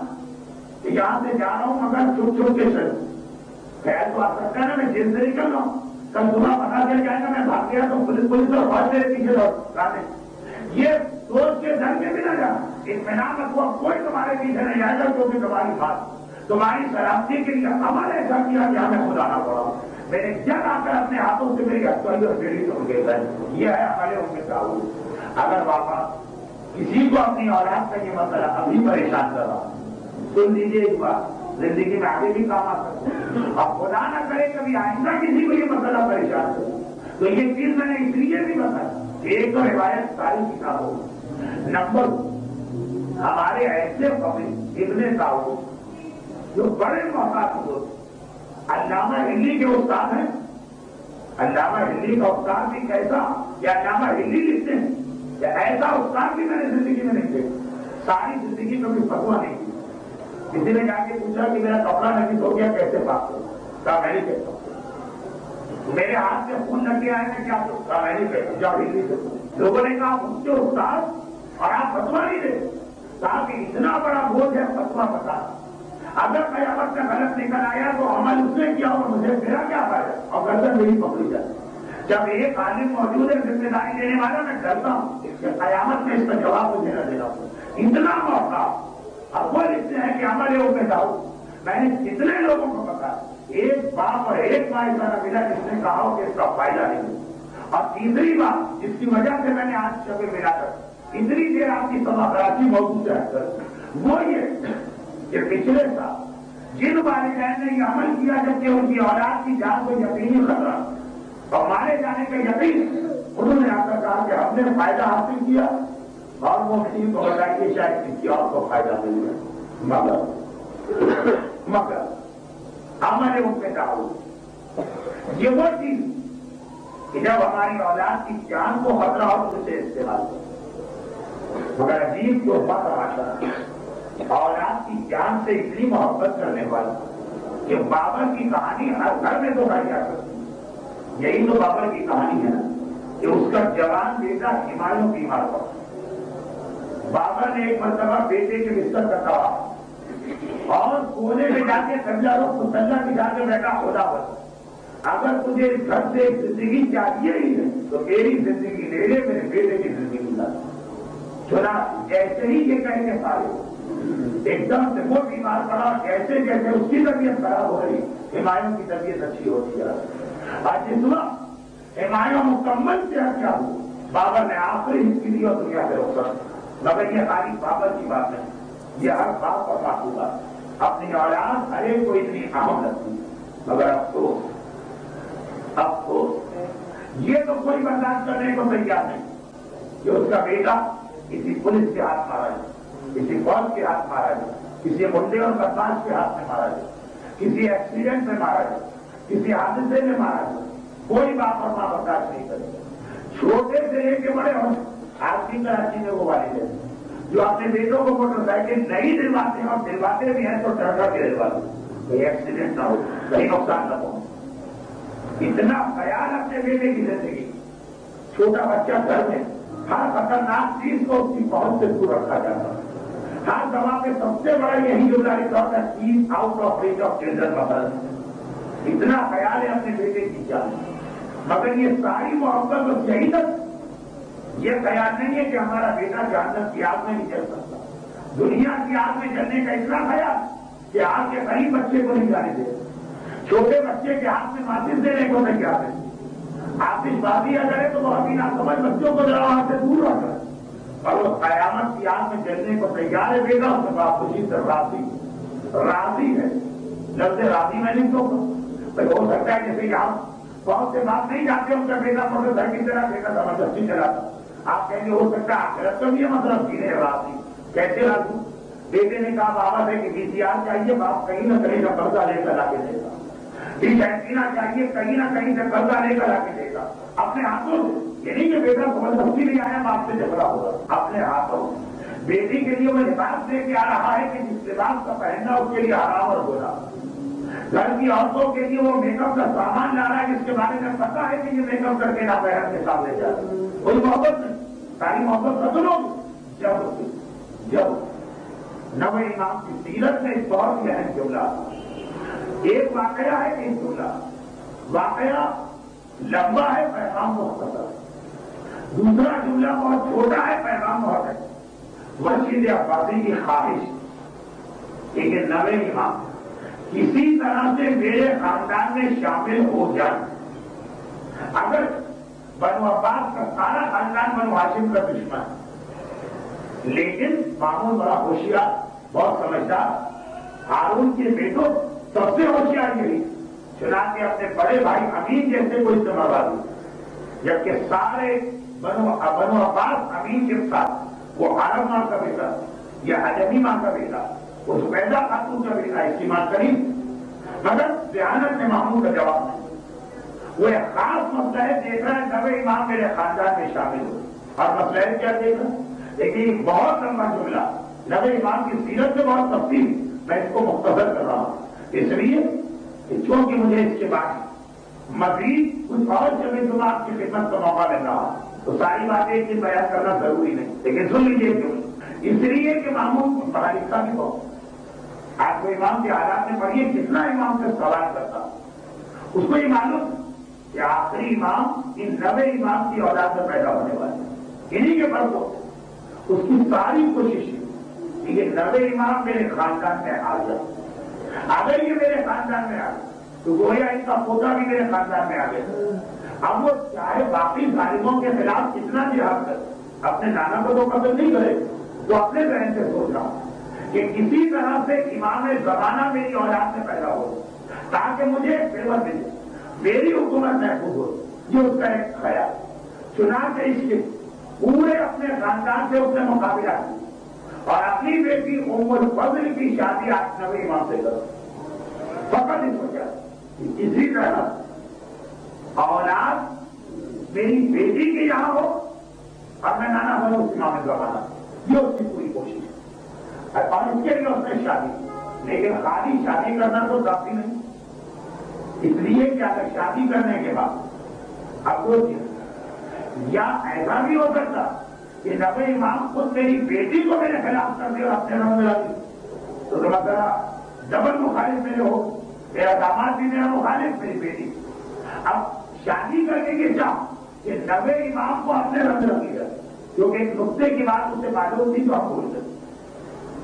کہ یہاں سے جا رہا ہوں مگر چھپ چھپ کے چلوں خیر تو آ سکتا ہے نا میں جیل سے نکل رہا ہوں کل صبح پتا چل جائے گا میں بھاگ گیا تو پولیس اور فوج میرے پیچھے لوٹانے یہ سوچ کے ڈر کے بھی نہ جانا اطمینان رکھو کوئی تمہارے پیچھے نہیں آئے گا کیونکہ تمہاری بات تمہاری سلامتی کے لیے عمل ایسا کیا کہ ہمیں خدا نہ پڑا میں نے جب آ کر اپنے ہاتھوں سے میری ہتکڑی اور بیڑی توڑ کے یہ ہے ہمارے ان کے تعاون اگر واپس کسی کو اپنی اولاد کا یہ مسئلہ ابھی پریشان کر رہا سن لیجیے ایک بات زندگی میں آگے بھی کام آ سکتے اب خدا نہ کرے کبھی آئندہ کسی کو یہ مسئلہ پریشان ہو تو یہ چیز میں نے اس لیے بھی بتایا ایک تو روایت ساری کتابوں نمبر ہمارے ایسے فقیر ابن طاووس جو بڑے محتاط ہوتے علامہ ہلی کے استاد ہیں علامہ ہلی کا استاد بھی کیسا یا علامہ ہلی لکھتے ہیں یا ایسا استاد بھی میں نے زندگی میں نہیں دیکھا ساری زندگی میں بھی فتوا نہیں کی کسی نے جا کے پوچھا کہ میرا کپڑا نجس ہو گیا کیسے پاک کروں کہا میں نہیں کہتا ہوں میرے ہاتھ سے خون لگ گیا ہے میں کیا کروں کہا میں نہیں کہتا جاؤ ہلی سے لوگوں نے کہا اس کے استاد اور آپ فتوا نہیں دے کہا کہ اتنا بڑا بوجھ ہے فتوا بتا اگر قیامت میں غلط نکل آیا تو عمل اس نے کیا اور مجھے میرا کیا فائدہ اور گردن میری پکڑی جاتی جب ایک عالم موجود ہے ذمہ داری دینے والا میں ڈرتا ہوں کہ قیامت میں اس کا جواب مجھے نہ دینا اتنا موقع اب وہ لکھتے ہیں کہ عمل ہے میں داؤد میں نے کتنے لوگوں کو بتایا ایک باپ اور ایک ماں ایسا نہ ملا جس نے کہا ہو کہ اس کا فائدہ نہیں اور تیسری بات جس کی وجہ سے میں نے آج شب ملا کر اتنی دیر آپ کی سبا کراچی موجود ہے وہ یہ کہ پچھلے سال جن والدین نے یہ عمل کیا جبکہ ان کی اولاد کی جان کو یقینی خطرہ اور مارے جانے کا یقین انہوں نے آ کر کہا کہ ہم نے فائدہ حاصل کیا اور وہ کسی کو بتائیے شاید کسی اور کو فائدہ مل گیا مگر ہمارے ان پہ داؤد یہ وہ چیز کہ جب ہماری اولاد کی جان کو خطرہ ہو تو اسے استعمال کرو مگر عجیب جو بات آتا اولاد کی جان سے اتنی محبت کرنے والی کہ بابر کی کہانی ہر گھر میں دہرائی جا سکتی یہی تو بابر کی کہانی ہے نا کہ اس کا جوان بیٹا ہمایوں بیمار پڑا بابر نے ایک مرتبہ بیٹے کے بستر کا کہا اور کونے میں جا کے سمجھا لو مسلح کی جا کے بیٹا خدا بتا اگر تجھے اس گھر سے ایک زندگی چاہیے ہی ہے تو میری زندگی لے لے میرے بیٹے کی زندگی لا چنا جیسے ہی یہ کہیں گے سارے ایک دم سے وہ بیمار پڑا جیسے جیسے اس کی طبیعت خراب ہو رہی ہمایوں کی طبیعت اچھی ہوتی ہے آج جس وقت ہمایوں مکمل سے کیا ہو بابر نے آخری حصہ دی اور دنیا سے رخصت مگر یہ خالی بابر کی بات نہیں یہ ہر باپ اور باپ کی بات اپنی اولاد ہر ایک کو اتنی اہم لگتی مگر افسوس یہ تو کوئی برداشت کرنے کو تیار نہیں کہ اس کا بیٹا کسی پولیس کے ہاتھ مارا جائے کسی فوج کے ہاتھ مارا جائے کسی منڈے اور بدماش کے ہاتھ میں مارا جائے کسی ایکسیڈنٹ میں مارا جائے کسی حادثے میں مارا جائے کوئی باپ اور ماں برداشت نہیں کرے چھوٹے سے لے کے بڑے ہوں آج کی کراچی میں وہ والے ہیں جو اپنے بیٹوں کو موٹر سائیکل نہیں دلواتے ہیں اور دلواتے بھی ہیں تو ڈر کے دلواتے کہیں ایکسیڈنٹ نہ ہو کہیں نقصان نہ ہو اتنا خیال اپنے بیٹے کی زندگی چھوٹا بچہ گھر میں ہر خطرناک چیز کو اس کی پہنچ سے دور رکھا جاتا ہے ہر دوا پہ سب سے بڑا یہی جملہ لکھا ہوتا ہے keep out of reach of children mother اتنا خیال ہے اپنے بیٹے کی جان مگر یہ ساری محبت بس یہی تک یہ خیال نہیں ہے کہ ہمارا بیٹا جہنم کی آگ میں نہیں چل سکتا دنیا کی آگ میں چلنے کا اتنا خیال کہ آگ کے غریب بچے کو نہیں جانے دے چھوٹے بچے کے ہاتھ میں ماچس دینے کو نہیں جاتے آتش بازی کرے تو وہ ابھی نہ سمجھ بچوں کو ذرا وہاں سے دور رکھ رہے اور وہ قیامت کی آگ میں چلنے کو تیار ہے بیٹا اس میں آپ خوشی سے راضی ہے لفظ راضی میں نہیں کہوں ہو سکتا ہے جیسے یہاں بہت سے بات نہیں جاتے ان کا بیٹا موٹر سائیکل چلا بیٹا زبردستی چلاتا آپ کہیں گے ہو سکتا ہے آخرت کا بھی یہ مطلب سینے راضی کیسے راضی بیٹے نے کہا بابا سے کہ VCR چاہیے، باپ کہیں نہ کہیں سے قرضہ لے کر لا کے دے گا، اینٹینا چاہیے کہیں نہ کہیں سے قرضہ لے کر لا کے دے گا اپنے ہاتھوں سے۔ یہ نہیں کہ بیٹا زبردستی نہیں آیا باپ سے جھگڑا ہوگا، اپنے ہاتھوں بیٹی کے لیے وہ لباس لے کے آ رہا ہے کہ جس لباس کا پہننا اس کے لیے حرام اور برا، گھر کی عورتوں کے لیے وہ میک اپ کا سامان لا رہا ہے جس کے بارے میں پتا ہے کہ یہ میک اپ کر کے نہ بہن کے سامنے جا رہا ہے، کوئی محبت نہیں، ساری محبت ختم ہوگی جب نوے امام کی سیرت میں ایک بہت اہم جملہ، ایک واقعہ ہے ایک جملہ، واقعہ لمبا ہے پیغام مختصر، دوسرا جملہ بہت چھوٹا ہے پیغام بہت ہے۔ مسجد عباسی کی خواہش کہ یہ نوے امام کسی طرح سے میرے خاندان میں شامل ہو جائیں، اگر بنو عباس کا سارا خاندان بنو ہاشم کا دشمن ہے، لیکن مامون بڑا ہوشیار بہت سمجھدار، ہارون کے بیٹوں سب سے ہوشیار یہی، چنانچہ اپنے بڑے بھائی امین جیسے کوئی سے مروا دی، جبکہ سارے بنو عباس امین کے ساتھ، وہ عرب ماں کا بیٹا یا حجمی ماں کا بیٹا، وہ زبیدہ خاتون کا بیٹا، اس کی ماں کریم، مگر ذہانت میں مامون کا جواب نہیں، وہ ایک خاص مسئلہ ہے، دیکھ رہا ہے نوے امام میرے خاندان میں شامل ہو، اور مسئلہ ہے کیا دیکھ رہا ہے، لیکن ایک بہت لمبا جملہ نوے امام کی سیرت میں بہت تفصیل، میں اس کو مختصر کر رہا ہوں، اس لیے کہ چونکہ مجھے اس کے بعد مزید کچھ اور جگہ جمعہ آپ کی خدمت کا موقع مل رہا تو ساری باتیں ایک دن بیان کرنا ضروری نہیں، لیکن سن لیجیے کیوں، اس لیے کہ مامون پڑھا لکھا بھی بہت، آپ کو امام کے حالات میں پڑھیے کتنا امام سے سوال کرتا، اس کو یہ معلوم کہ آخری امام ان نوے امام کی اولاد میں پیدا ہونے والے، انہی کے فرق ہوتے، اس کی ساری کوشش کہ یہ نوے امام میرے خاندان میں آ جائے، اگر یہ میرے خاندان میں آ گئے تو گویا ان کا پوتا بھی میرے خاندان میں آ گیا، اب وہ چاہے باقی ظالموں کے خلاف کتنا جہاد کرے، اپنے نانا کو تو قتل نہیں کرے، تو اپنے ذہن سے سوچ رہا ہوں کہ کسی طرح سے امام زمانہ میری اولاد میں پیدا ہو تاکہ مجھے فیور ملے، میری حکومت محفوظ ہو، یہ اس کا ایک خیال، چنانچہ اس کے پورے اپنے خاندان سے اس نے مقابلہ کیا اور اپنی بیٹی ام الفضل کی شادی آپ نوے امام سے کرو، فقط ہی سوچا کہ اسی طرح اولاد میری بیٹی کے یہاں ہو اور میں نانا بنوں اس امام زمانہ، یہ اس کی پوری کوشش ہے، اور اس کے لیے اس نے شادی، لیکن خالی شادی کرنا تو کافی نہیں، اس لیے کہ اگر شادی کرنے کے بعد اب وہ یا ایسا بھی ہو سکتا کہ نوے امام خود میری بیٹی کو میرے خلاف کر دے اور اپنے رنگ میں ڈال دے، تو ذرا ڈبل مخالف میرے ہو، میرا داماد بھی میرا مخالف، میری بیٹی، اب شادی کرنے کے چاہ کہ نوے امام کو اپنے رنگ رکھی جائے، کیونکہ ایک نقطے کی بات اسے معلوم تھی تو ہم بھول گئے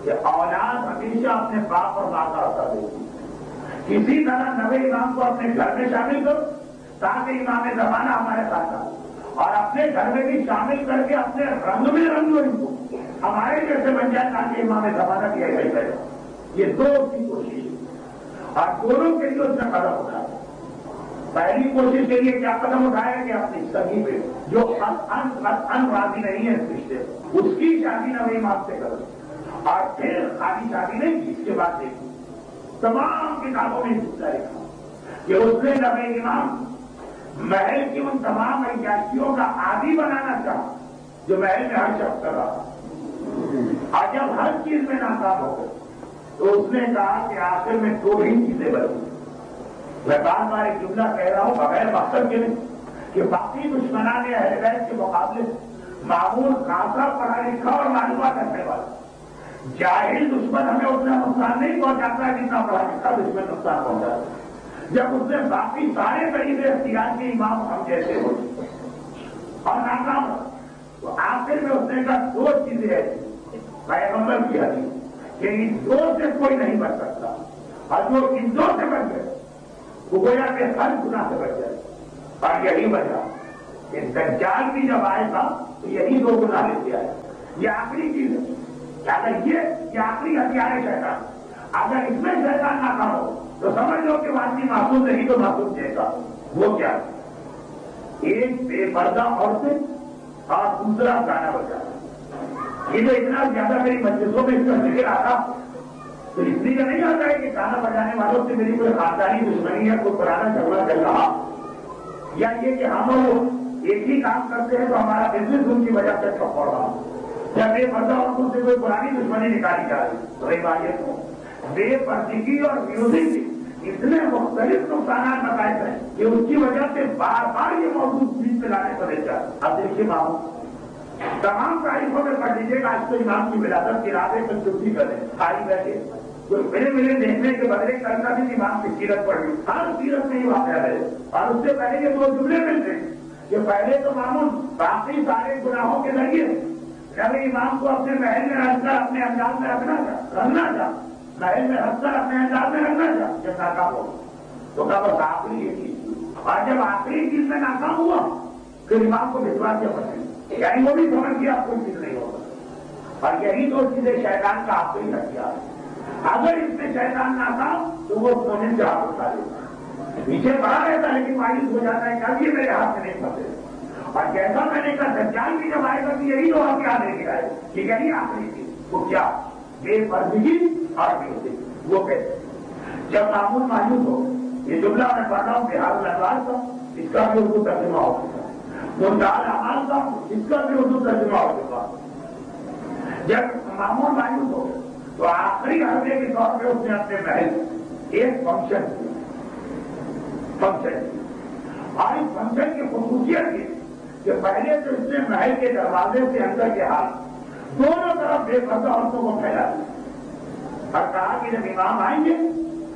کہ اولاد ہمیشہ اپنے باپ اور ماں کا اثر دیتی، کسی طرح نوے امام کو اپنے گھر میں شامل کرو تاکہ امام زمانہ ہمارے ساتھ آ، اور اپنے گھر میں بھی شامل کر کے اپنے رنگ میں رنگ ان کو ہمارے جیسے بن جائے تاکہ امام زمانہ کی ایسا ہی کرے، یہ دو کی کوشش ہے، اور دونوں کے لیے اس نے قدم اٹھایا، پہلی کوشش کے لیے کیا قدم اٹھایا کہ اپنی سگی پہ جو ان راضی نہیں ہے اس رشتے اس کی شادی نوے امام سے کرو، اور پھر خالی شادی نہیں کی، اس کے بعد دیکھو تمام کتابوں میں حصہ لکھا کہ اس نے نوے امام محل کی ان تمام عیاشیوں کا عادی بنانا چاہا جو محل میں ہر شخص کر رہا، اور جب ہر چیز میں ناکام ہو گئے تو اس نے کہا کہ آخر میں دو ہی چیزیں بچی، میں بار بار ایک جملہ کہہ رہا ہوں بغیر مقصد کے نہیں کہ باقی دشمنان اہل بیت کے مقابلے معمول خاصا پڑھا لکھا اور معلومات رکھنے والا، جاہل دشمن ہمیں اتنا نقصان نہیں پہنچاتا ہے جتنا پڑھا لکھا دشمن نقصان پہنچاتا ہے، جب اس نے باقی سارے طریقے اختیار کے امام ہم جیسے ہو اور ناکام ہو تو آخر میں اس نے کہا دو چیزیں ایسی پیغمبر کی حدیث کہ ان دو سے کوئی نہیں بچ سکتا، اور جو ان دو سے بچ گئے وہ گویا کہ ہر گناہ سے بچ جائے، اور یہی وجہ کہ دجال بھی جب آئے گا تو یہی دو گناہ لے کے آئے، یہ آخری چیز ہے، اگر یہ آخری ہتھیار ہے شیطان، اگر اس میں شیطان ناکام ہو تو سمجھ لو کہ آدمی معصوم نہیں تو معصوم جیسا، وہ کیا ایک بے پردہ عورتیں اور دوسرا گانا بجانا، یہ جو اتنا زیادہ میری مجلسوں میں اس کا ذکر آتا تو اس لیے نہیں آتا ہے کہ گانا بجانے والوں سے میری کوئی خاندانی دشمنی یا کوئی پرانا جھگڑا چل رہا، یا یہ کہ ہم لوگ ایک ہی کام کرتے ہیں تو ہمارا بزنس ان کی وجہ سے ٹھپ پڑ رہا، یا بے پردہ عورتوں سے کوئی پرانی دشمنی نکالی جا رہی۔ رہی بات یہ تو بے پردگی اور میوزک کی اتنے مختلف نقصانات بتائے گئے کہ اس کی وجہ سے بار بار یہ موضوع بیچ میں لانے پڑے جا۔ اب دیکھیے ماموں، تمام تاریخوں میں پڑھ لیجیے گا، آج تو امام کی ولادت کی رات ہے تو چھٹی کریں خالی بیٹھے، کوئی ملے دیکھنے کے بدلے کل کا بھی امام کی سیرت پڑھ لی، ہر سیرت میں ہی واقعہ ہے۔ اور اس سے پہلے یہ دو جملے ملتے ہیں کہ پہلے تو معمول باقی سارے گناہوں کے ذریعے جب امام کو اپنے محل میں رکھ کر اپنے انداز میں رکھنا چاہ محل میں رکھ کر اپنے انداز میں رکھنا چاہ جب ناکام ہو تو کہا بس آخری یہ چیز، اور جب آخری چیز میں ناکام ہوا پھر امام کو بھجوا دیا پڑے، یعنی وہ بھی سمجھ گیا کوئی چیز نہیں ہوگا۔ اور یہی دو چیزیں شیطان کا آخری ہتھیار ہے، اگر اس میں شیطان ناکام تو وہ سونے سے ہاتھ اٹھا دیتا، پیچھے پڑا رہتا ہے کہ مایوس ہو جاتا ہے کہ اب یہ میرے ہاتھ میں نہیں پھنسے۔ اور جیسا میں نے کہا دجال بھی جب آئے گا تو یہی دو ہتھیار لے کے آئے، کہ یہی آخری چیز وہ کیا، بے پردگی اور میوزک۔ وہ کہتے ہیں جب معمول مایوس ہو، یہ جملہ میں پڑھ رہا ہوں بہار الانوار کا، اس کا بھی اردو ترجمہ ہو چکا ہے، منتہا الاعمال کا، اس کا بھی اردو ترجمہ ہو چکا ہے۔ جب معمول مایوس ہو تو آخری حربے کے طور پہ اس نے اپنے محل ایک فنکشن اور اس فنکشن کی خصوصیت کی کہ پہلے تو اس نے محل کے دروازے سے اندر کے حال دونوں طرف بے پردہ عورتوں کو پھیلا دیا اور کہا کہ جب امام آئیں گے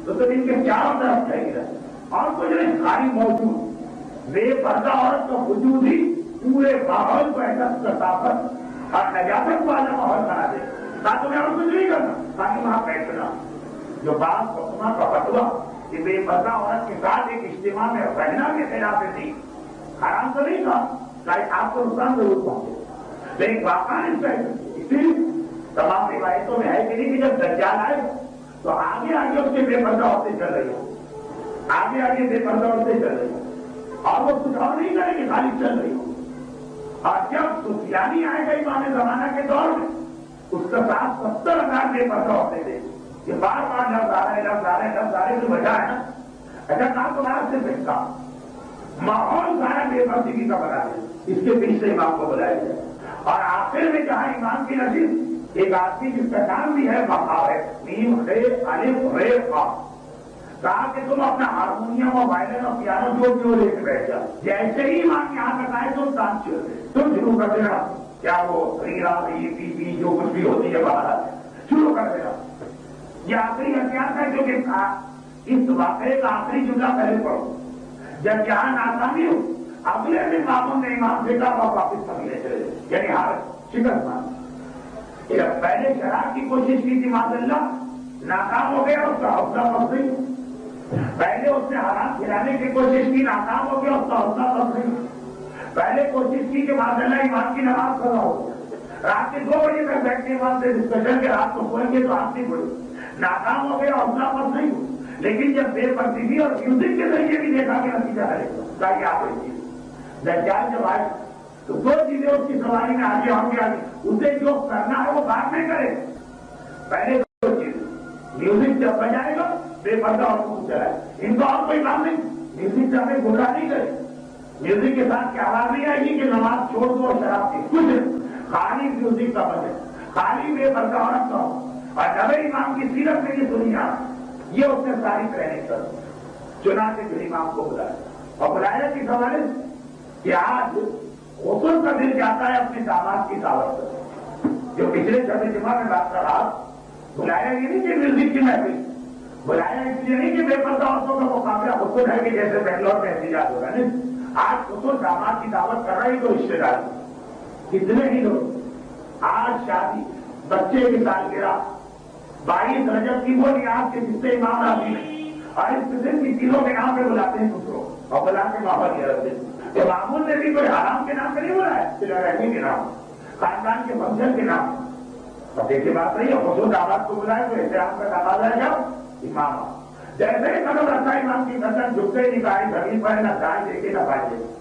تو ان کے چاروں طرف پھیلے گا اور کچھ نہیں، خالی موجود بے پردہ عورت کا وجود ہی پورے ماحول کو ایسا کثافت اور نجاست والا ماحول بنا دے گا۔ تمہیں اور کچھ نہیں کرنا، خالی وہاں بیٹھنا۔ جو بعض حکمہ کا فتویٰ کہ بے پردہ عورت کے ساتھ ایک اجتماع میں رہنا کے خلاف نہیں، حرام تو نہیں تھا، چاہے آپ کو نقصان ضرور پہنچے، لیکن واقعہ اسی تمام روایتوں میں ہے کہ نہیں کہ جب دجال آئے تو آگے آگے اس کے بے پردہ عورتیں چل رہی ہوں، آگے آگے بے پردہ عورتیں چل رہی ہوں اور وہ کچھ اور نہیں کریں گے، خالی چل رہی ہوں۔ اور جب سفیانی آئے گا امام زمانہ کے دور میں، اس کا ساتھ 70,000 بے پردہ عورتیں تھے، یہ بار بار لفظ آ رہے جو وجہ ہے نا، اچھا کام تمہارا صرف ایک کام ماحول سارا بے پردگی کا بنا ہے، اس کے پیچھے امام کو بلایا جائے۔ اور آخر میں جہاں امام کی نشست ایک آدمی جس کا نام بھی ہے مخارج نیم خیر الف ر خا، کہا کہ تم اپنا ہارمونیم اور وائلن اور پیانو جو بھی ہو لے کے بیٹھ جاؤ، جیسے ہی امام یہاں تک آئے تو ڈانس تم شروع کر دینا، کیا وہ ریرا پی جو کچھ بھی ہوتی ہے باہر شروع کر دینا۔ یہ آخری ہتھیار تھا جو کہ اس واقعے کا آخری جملہ پہلے پڑھو، جب جہاں ناکامی ہو اگلے دن معمول نے امام سے کہا واپس پکڑے چلے، یعنی ہار شکست مان۔ پہلے شراب کی کوشش کی تھی معاذ اللہ، ناکام ہو گیا، اس کا حوصلہ پس گئی۔ پہلے اس نے حرام کھلانے کی کوشش کی، ناکام ہو گیا، اس کا حوصلہ پس گئی۔ پہلے کوشش کی کہ معاذ اللہ امام کی نماز پڑھا ہو، رات کے 2 بجے تک بیٹھنے امام سے ڈسکشن کے رات کو سوئیں گے تو آپ نہیں پڑھی، ناکام ہو گیا، حوصلہ پس نہیں ہو۔ لیکن جب بے پردگی اور میوزک کے ذریعے بھی دیکھا کہ نتیجہ ہے تاکہ آپ دجال جب آئے تو 2 چیزیں اس کی سواری میں آگے ہوں گے، اسے جو کرنا ہے وہ بعد میں کرے، پہلے 2 چیز میوزک جب بجائے گا بے پردہ اور خود چلائے، ان کا اور کوئی کام نہیں، میوزک سے ہمیں گمراہ نہیں کرے، میوزک کے ساتھ کیا آواز نہیں آئے گی کہ نماز چھوڑ دو اور شراب کی، کچھ خالی میوزک کا بجے، خالی بے پردہ عورت کا ہو۔ اور نبی امام کی سیرت میں یہ دنیا یہ اس نے ساری ٹریننگ کر چنانچہ پھر امام کو بلایا اور بلایا کس حوالے کہ آج غسل کا دل جاتا ہے اپنے داماد کی دعوت پر، جو پچھلے چھٹے جمعہ میں بات کر رہا، بلایا یہ نہیں کہ میوزک کی محفل، بلایا اس لیے نہیں کہ بے پردہ عورتوں کا مقابلہ غسل ہے کہ جیسے بنگلور میں احتجاج ہوگا، نہیں، آج غسل داماد کی دعوت کر رہے تو رشتے دار کتنے ہی لوگ آج شادی بچے کی سالگرہ 22 رجب کی وہ نیاز کے جس سے امام راضی نہیں، اور اس قسم کی چیزوں کے نام پہ بلاتے ہیں دوسروں اور بلا کے ماحول یہ رکھتے ہیں۔ تو معمول نے بھی کوئی حرام کے نام پہ نہیں بلایا، صلہ رحمی کے نام، خاندان کے فنکشن کے نام۔ اب دیکھیے بات نہیں ہے، خصوص دعوت کو بلائے تو احترام کا دعوت ہے جب امام جیسے ہی قدم رکھا امام کی گردن جھک گئی، نکاحی گھڑی پر نہ دائیں دیکھے نہ بائیں دیکھے،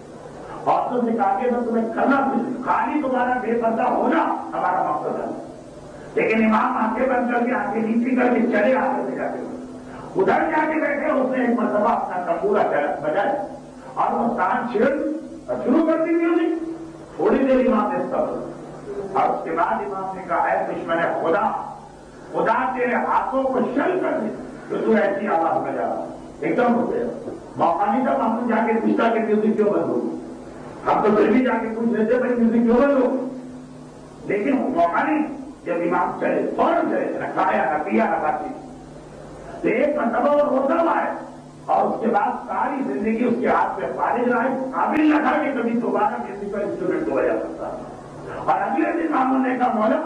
عورتوں سے کہا کہ تمہیں کرنا خالی تمہارا بے پردہ ہونا ہمارا مقصد ہے، لیکن امام آنکھیں بند کر کے آنکھیں نیچی کر کے چلے آگے سے جاتے ادھر جا کے بیٹھے، اس نے ایک مرتبہ اپنا تمبورا بجائے اور وہ تان چھیڑ شروع کر دی میوزک. تھوڑی دیر امام نے صبر اور اس کے بعد امام نے کہا ہے دشمن خدا، خدا تیرے ہاتھوں کو شل کر دے تو تو ایسی آواز بجا. ایک دم ہو گیا، موقع نہیں تھا ہم جا کے پوچھتا کہ میوزک کیوں بند ہوگی، ہم تو پھر بھی جا کے پوچھ لیتے بھائی میوزک کیوں بند ہوگی، لیکن موقع نہیں. جب امام چلے فوراً چلے، نہ کھایا نہ پیا نہ بات چیت. تو ایک مرتبہ وہ روزہ آئے اور اس کے بعد ساری زندگی اس کے ہاتھ پہ فارغ رہے، قابل نہ تھا کہ کبھی دوبارہ کسی کا انسٹرومنٹ دھویا جا سکتا. اور اگلے دن ماموں نے کہا مولا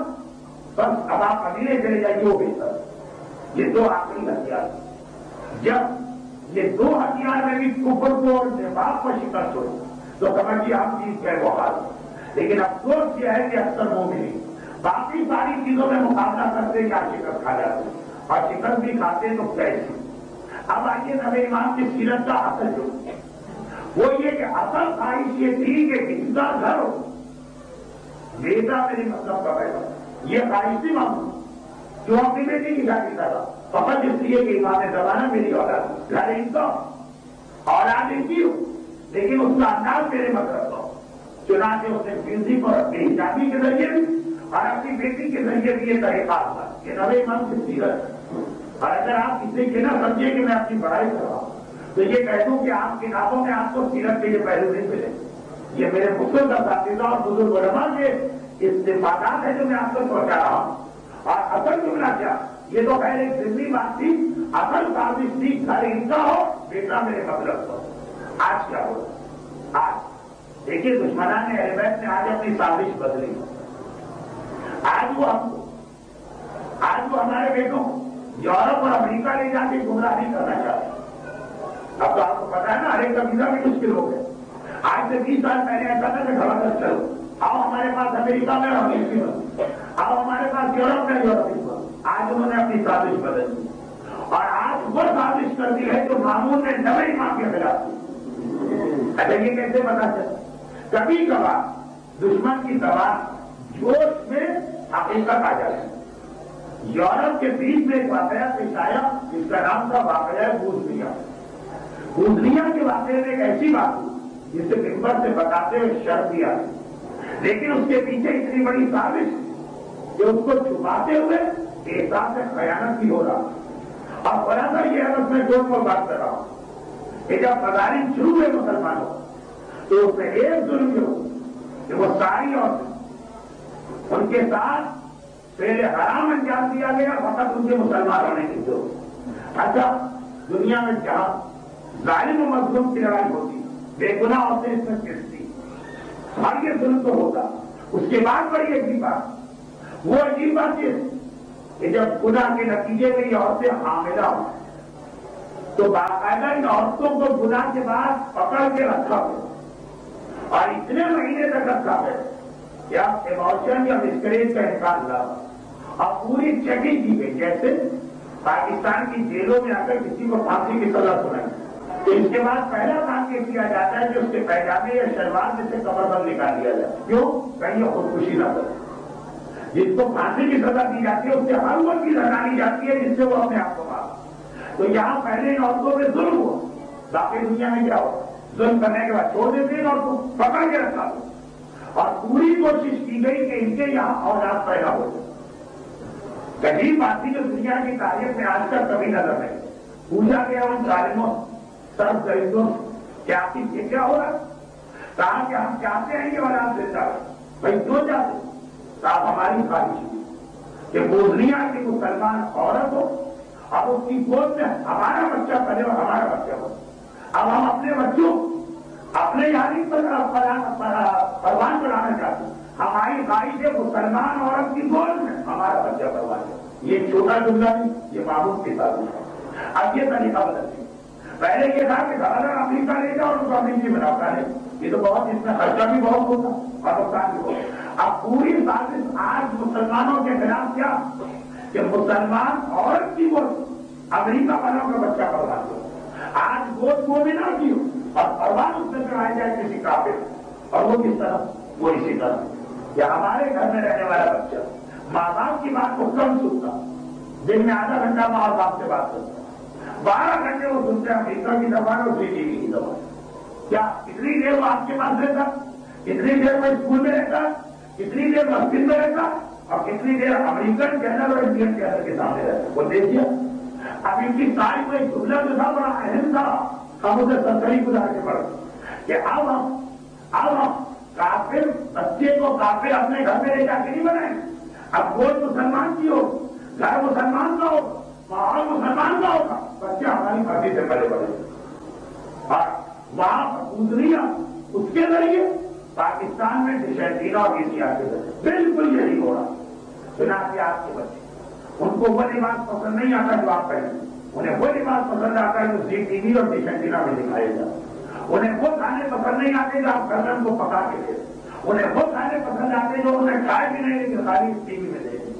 بس اب آپ اگلے چلے جائیے وہ بہتر. یہ دو آخری ہتھیار، جب یہ دو ہتھیار میں بھی کفر کو اور نفاق کو شکست ہو تو سمجھیے ہم جیت گئے وہ حال. لیکن افسوس یہ ہے کہ اکثر مومن باقی ساری چیزوں میں مقابلہ کرتے یا شکست کھا جاتے، اور شکست بھی کھاتے تو کیسی. اب آئیے نبی امام کی سیرت کا اصل جو وہ یہ کہ اصل خواہش یہ تھی کہ کسی کا گھر ہو، بیٹا میری مطلب کا پیدا، یہ خواہش تھی مانگوں کیوں اپنی بیٹی کی شادی کرا فقط اس لیے کہ امام زمانہ میری اولاد گھر ان کا اولاد ان کی ہو، لیکن اس کا انداز میرے مطلب کا. چنانچہ اس نے میوزک اور اپنی شادی کے ذریعے بھی اور اپنی بیٹی کے ذریعے بھی یہ طریقہ ہوا کہ نبی امام کی سیرت. اور اگر آپ کسی کے نہ سمجھے کہ میں اپنی بڑائی کر رہا ہوں تو یہ کہہ دوں کہ آپ کتابوں میں آپ کو سیرت کے یہ پہلو نہیں ملے. یہ میرے بزرگ اساتذہ اور بزرگ علماء کے استفادات ہے جو میں آپ کو پہنچا رہا ہوں. اور اصل جملہ کیا، یہ تو خیر ایک ضمنی بات تھی، اصل سازش تھی گھر ان کا ہو بیٹا میرے مطلب ہو. آج کیا ہو، آج دیکھیے دشمنان نے اہل بیت نے آج اپنی سازش بدلی. آج وہ ہمارے بیٹوں یورپ اور امریکہ لے جا کے گمراہ نہیں کرنا چاہتے. اب تو آپ کو پتا ہے نا ہر ایک کا ویزا بھی مشکل ہو گیا. آج سے 20 سال پہلے ایسا تھا کہ گھر چلو آؤ ہمارے پاس امریکہ میں امریکی بن، آؤ ہمارے پاس یورپ میں یورپی بن. آج انہوں نے اپنی سازش بدل دی اور آج وہ سازش کر دی ہے جو مامون نے نبی امام کے خلاف کی. اچھا یہ کیسے پتا چلا؟ کبھی کبھار دشمن کی زبان جوش میں حقیقت آ جاتی ہے. یورپ کے بیچ میں ایک واقعہ پیش آیا جس کا نام تھا واقعہ بوزنیا. بوزنیا کے واقعے میں ایک ایسی بات ہوئی جسے ممبر سے بتاتے ہوئے شرط دیا، لیکن اس کے پیچھے اتنی بڑی سازش کہ اس کو چھپاتے ہوئے احساس خیانت بھی ہو رہا. اور خلاصہ یہ ہے میں جوش پر بات کر رہا ہوں کہ جب مدارس شروع ہوئے مسلمانوں تو اس میں ایک ظلم جو کہ وہ ساری عورتیں ان کے ساتھ پہلے حرام انجام دیا گیا فقط ان کے مسلمان ہونے کی ضرورت. اچھا دنیا میں جہاں ظالم و مظلوم کی لڑائی ہوتی بے گناہ عورتیں اس میں گرتی اور یہ ظلم تو ہوتا. اس کے بعد بڑی عجیب بات، وہ عجیب بات یہ کہ جب گناہ کے نتیجے میں یہ عورتیں حاملہ ہوں تو باقاعدہ ان عورتوں کو گناہ کے بعد پکڑ کے رکھا ہو اور اتنے مہینے تک رکھا ہے یا ایموشن یا مسکریج کا انکار لا اور پوری چیکنگ کی گئی جیسے پاکستان کی جیلوں میں آ کر کسی کو پھانسی کی سزا سنائی. تو اس کے بعد پہلا کام یہ کیا جاتا ہے کہ اس کے پیجامے یا شلوار میں سے کمر بند نکال دیا جائے. کیوں؟ کہیں یہ خودکشی نہ کرے. جس کو پھانسی کی سزا دی جاتی ہے اس سے ہر وہ چیز ہٹانی جاتی ہے جس سے وہ اپنے آپ کو مارا. تو یہاں پہلے ان عورتوں پہ ظلم ہوا، باقی دنیا میں کیا ہوا، ظلم کرنے کے بعد چھوڑ دیتے ہیں اور کو پکڑ کے رکھا اور پوری کوشش کی گئی کہ ان کے یہاں اولاد پیدا ہو جائے. کہیں بات تھی جو دنیا کی تاریخ میں آج تک کبھی نظر نہیں. پوچھا گیا ان ظالموں سب درندوں کیا آپ یہ کیا ہو رہا ہے؟ کہا کہ ہم چاہتے ہیں کہ اولاد زندہ ہو. بھائی کیوں چاہتے؟ صاحب ہماری خواہش کہ بوزنیا کی مسلمان عورت ہو اور اس کی گود میں ہمارا بچہ پلے اور ہمارا بچہ ہو. اب ہم اپنے بچوں اپنے یعنی پروان چڑھانا چاہتے ہیں. ہماری خواہش ہے مسلمان عورت کی گود میں ہمارا بچہ پروان ہے. یہ چھوٹا جملہ نہیں، یہ معمول کے ساتھ ہے. اب یہ طریقہ بدلتی. پہلے یہ تھا کہ گھر امریکہ لے جاؤ اور اس کو امریکی بناتا ہے. یہ تو بہت اس میں خرچہ بھی بہت ہوتا اور نقصان بھی ہوتا. اب پوری سازش آج مسلمانوں کے خلاف کیا کہ مسلمان عورت کی گود امریکہ والوں کا بچہ پروان ہو. آج گود مومنہ کی ہو اور پروان اس میں چڑھائی جائے کسی کافر. اور وہ کس طرح؟ وہ اسی طرح کہ ہمارے گھر میں رہنے والا بچہ ماں باپ کی بات کو کم سنتا، دن میں آدھا گھنٹہ ماں باپ سے بات کرتا، 12 گھنٹے وہ سنتے ہیں امریکہ کی زبان اور ٹی وی کی زبان. کیا اتنی دیر وہ آپ کے پاس رہتا؟ کتنی دیر وہ اسکول میں رہتا؟ کتنی دیر مسجد میں رہتا؟ اور کتنی دیر امریکن چینل اور انڈین چینل کے سامنے رہتا؟ وہ دیکھیے اب ان کی ساری کو ایک جملہ جو تھا بڑا اہم تھا، ہم اسے سرسری گزار کے پڑھ کہ اب ہم کافر بچے کو کافر اپنے گھر میں لے جا کے نہیں بنائیں. اب وہ مسلمان کی ہو، گھر مسلمان کا ہو، ماحول مسلمان کا ہوگا، بچہ ہماری مرضی سے پلے بڑھے. اور وہاں پوزریاں اس کے ذریعے پاکستان میں ڈشیٹینا اور کے ذریعے بالکل یہی ہو رہا. چنانچہ آپ کے بچے ان کو وہ لباس پسند نہیں آتا جو آپ پہنیں، انہیں وہ لباس پسند آتا ہے جو زی ٹی وی اور ڈشیٹینا میں دکھائے جاتا. انہیں وہ کھانے پسند نہیں آتے جو آپ گردن کو پکا کے دیں، انہیں وہ کھانے پسند آتے جو انہیں کھائے بھی نہیں لیکن خالی ٹی وی میں دے دیں.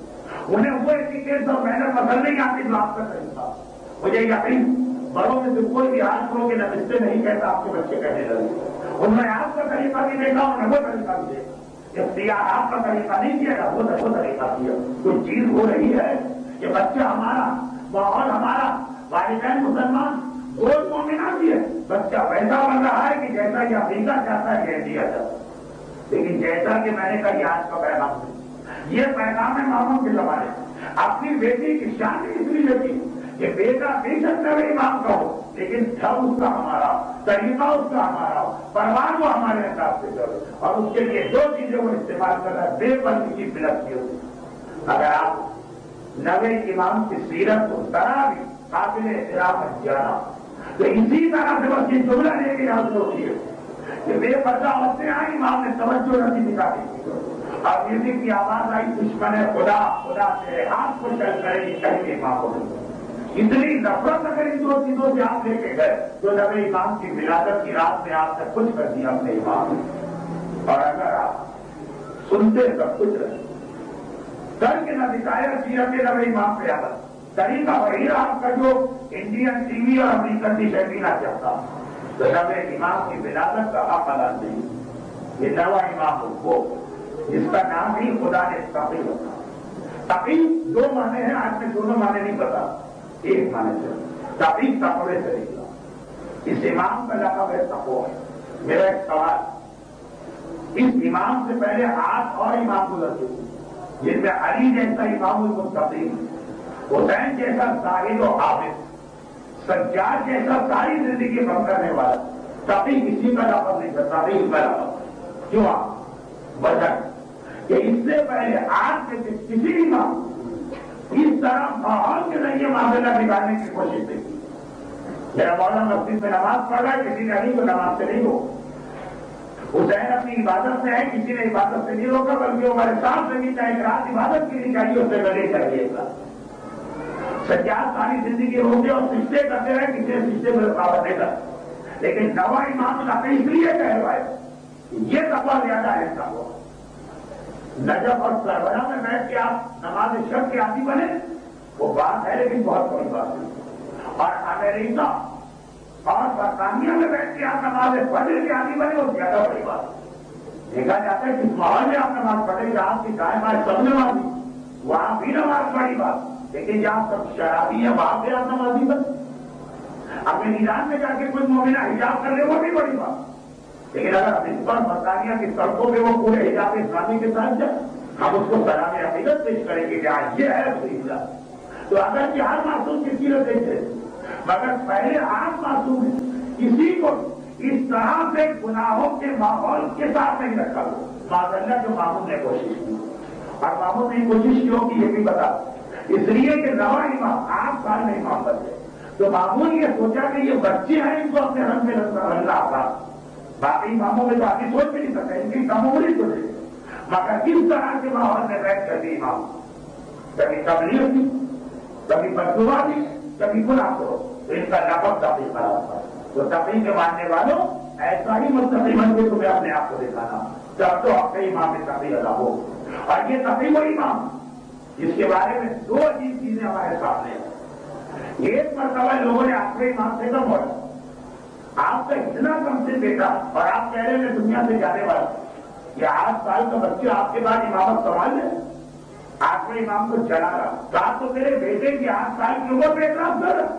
انہیں وہ ایٹیکیٹس اور محنت پسند نہیں آتی جو آپ کا طریقہ. مجھے یقین بڑوں میں سے کوئی بھی ہاتھ کرو کہ نمستے نہیں کہتا آپ کے بچے کہنے لگے. انہوں نے آپ کا طریقہ بھی دیکھا، انہیں وہ طریقہ بھی دیکھا. اختیار آپ کا طریقہ نہیں کیا گا، وہ طریقہ کیا. کوئی چیز ہو رہی ہے کہ بچہ ہمارا، ماحول ہمارا، والدین مسلمان، دوست مومنات بھی ہے، بچہ ویسا بن رہا ہے کہ جیسا یہ امریکہ چاہتا ہے، یہ انڈیا چاہتا ہے. لیکن جیسا کہ میں نے کہا یہ آج کا پیغام ہے، یہ پیغام ہے ماموں کے زمانے. اپنی بیٹی کی شان اس لیے کی کہ بیٹا بے شک نبی امام کا ہو لیکن تھا اس کا ہمارا، طریقہ اس کا ہمارا، پروان وہ ہمارے حساب سے کرو. اور اس کے لیے دو چیزیں وہ استعمال کر رہا ہے، بے پردگی کی فلم کی ہوتی. اگر آپ نبی امام کی سیرت کو ذرا بھی قابل احترام جانا تو اسی طرح سے بس یہ جملہ لے کے یاد ہوتی ہے کہ بے پردہ ہوتے ہیں امام نے توجہ نہیں دکھائی. اب میوزک کی آواز آئی، دشمن خدا خدا تیرے ہاتھ کو چل کرے گی کہیں امام کو. اتنی نفرت اگر ان دو چیزوں سے آپ لے کے گئے تو نبی امام کی ولادت کی رات میں آپ نے کچھ کر دیا اپنے امام. اور اگر آپ سنتے سب کچھ رہے کر کے نہ دکھایا سیرت کے نبی امام پہ عادت طریقہ وہی آپ کا جو انڈین ٹی وی اور امریکن کی شکینا چاہتا تو نبی امام کی ولادت کا حق ادا نہیں. یہ نوا امام وہ جس کا نام ہی خدا نے تقی رکھا. تقی دو معنی ہیں، آج میں دونوں معنی نہیں بتا، ایک معنی سے تقی تقوی سے نکلا. اس امام کا لقب ہے تقوی. میرا ایک سوال، اس امام سے پہلے 8 اور امام گزر چکے جن میں علی جیسا امام المتقین، حسین جیسا زاہد و حافظ، سجاد جیسا ساری زندگی بند کرنے والا. تقی کسی کا لقب نہیں تھا، تقی کا لقب. کیوں؟ وجہ کہ اس سے پہلے آج کے کسی امام اس طرح ماحول کے ذریعے معاملہ بگاڑنے کی کوشش نہیں کی. میرا مولانا مسجد میں نماز پڑھ رہا ہے، کسی نے علی کو نماز سے نہیں روکا. حسین اپنی عبادت سے ہے، کسی نے عبادت سے نہیں روکا، بلکہ ہمارے ساتھ سے بھی ایک رات عبادت کے لیے چاہیے، اس سے گلے چاہیے گا. سجاد ساری زندگی روکے اور سجدے کرتے رہے، کسی نے سجدے میں رکاوٹ نہیں کر. لیکن نوا امام کا اس لیے کہلوائے یہ تقویٰ زیادہ ایسا ہوا. نجف اور کربلا میں بیٹھ کے آپ نماز شب کے عادی بنے، وہ بات ہے لیکن بہت بڑی بات ہے. اور امریکہ اور برطانیہ میں بیٹھ کے آپ نماز فجر کے عادی بنے، وہ زیادہ بڑی بات ہے. دیکھا جاتا ہے کہ ماحول میں آپ نماز پڑھیں گے، آپ کی دائیں بائیں سب نمازی، وہاں بھی نماز بڑی بات. لیکن جہاں سب شرابی ہے وہاں پہ آپ نمازی بنے. اپنے ایران میں جا کے کوئی مومنہ حجاب کر لے وہ بھی بڑی بات. لیکن اگر اب اس پر برطانیہ کی سڑکوں میں وہ پورے حجاب اسلامی کے ساتھ جائے، ہم اس کو سلام عقیدت پیش کریں گے کہ آج یہ ہے حجاب. تو اگر کہ ہر معصوم کی سیرت دیکھتے مگر پہلے آپ معصوم ہیں، کسی کو اس طرح سے گناہوں کے ماحول کے ساتھ نہیں رکھا ہو. معذاللہ جو مامون نے کوشش کی، اور مامون نے کوشش کیوں کی یہ بھی بتا. اس لیے کہ نوا امام 8 سال میں امام بن گئے تو مامون یہ سوچا کہ یہ بچے ہیں، ان کو اپنے رنگ میں رنگا آباد. باقی اماموں میں تو آگے سوچ بھی نہیں سکتے، ان کی کموری سوچے. مگر کس طرح کے ماحول میں بیٹھ کر بھی امام کبھی تبلیغ دی، کبھی بددعا دی، کبھی گناہ کرو، تو ان کا لقب تقی خراب تھا. تو تقی کے ماننے والوں ایسا ہی مستقی بن کے تمہیں اپنے آپ کو دکھانا، جب تو اپنے امام میں تقی ادا ہو. اور یہ تقی وہ امام جس کے بارے میں 2 عجیب چیزیں ہمارے سامنے ہیں. ایک مرتبہ لوگوں نے اپنے امام سے کم بولا، آپ کا اتنا کم سے بیٹا اور آپ کہہ رہے ہیں دنیا سے جانے والا، یہ 8 سال کا بچہ آپ کے بعد امامت سنبھال لے؟ آپ نے امام کو جلا رہا، کہا تو میرے بیٹے کی 8 سال کی عمر پہ اعتراض کر رہا،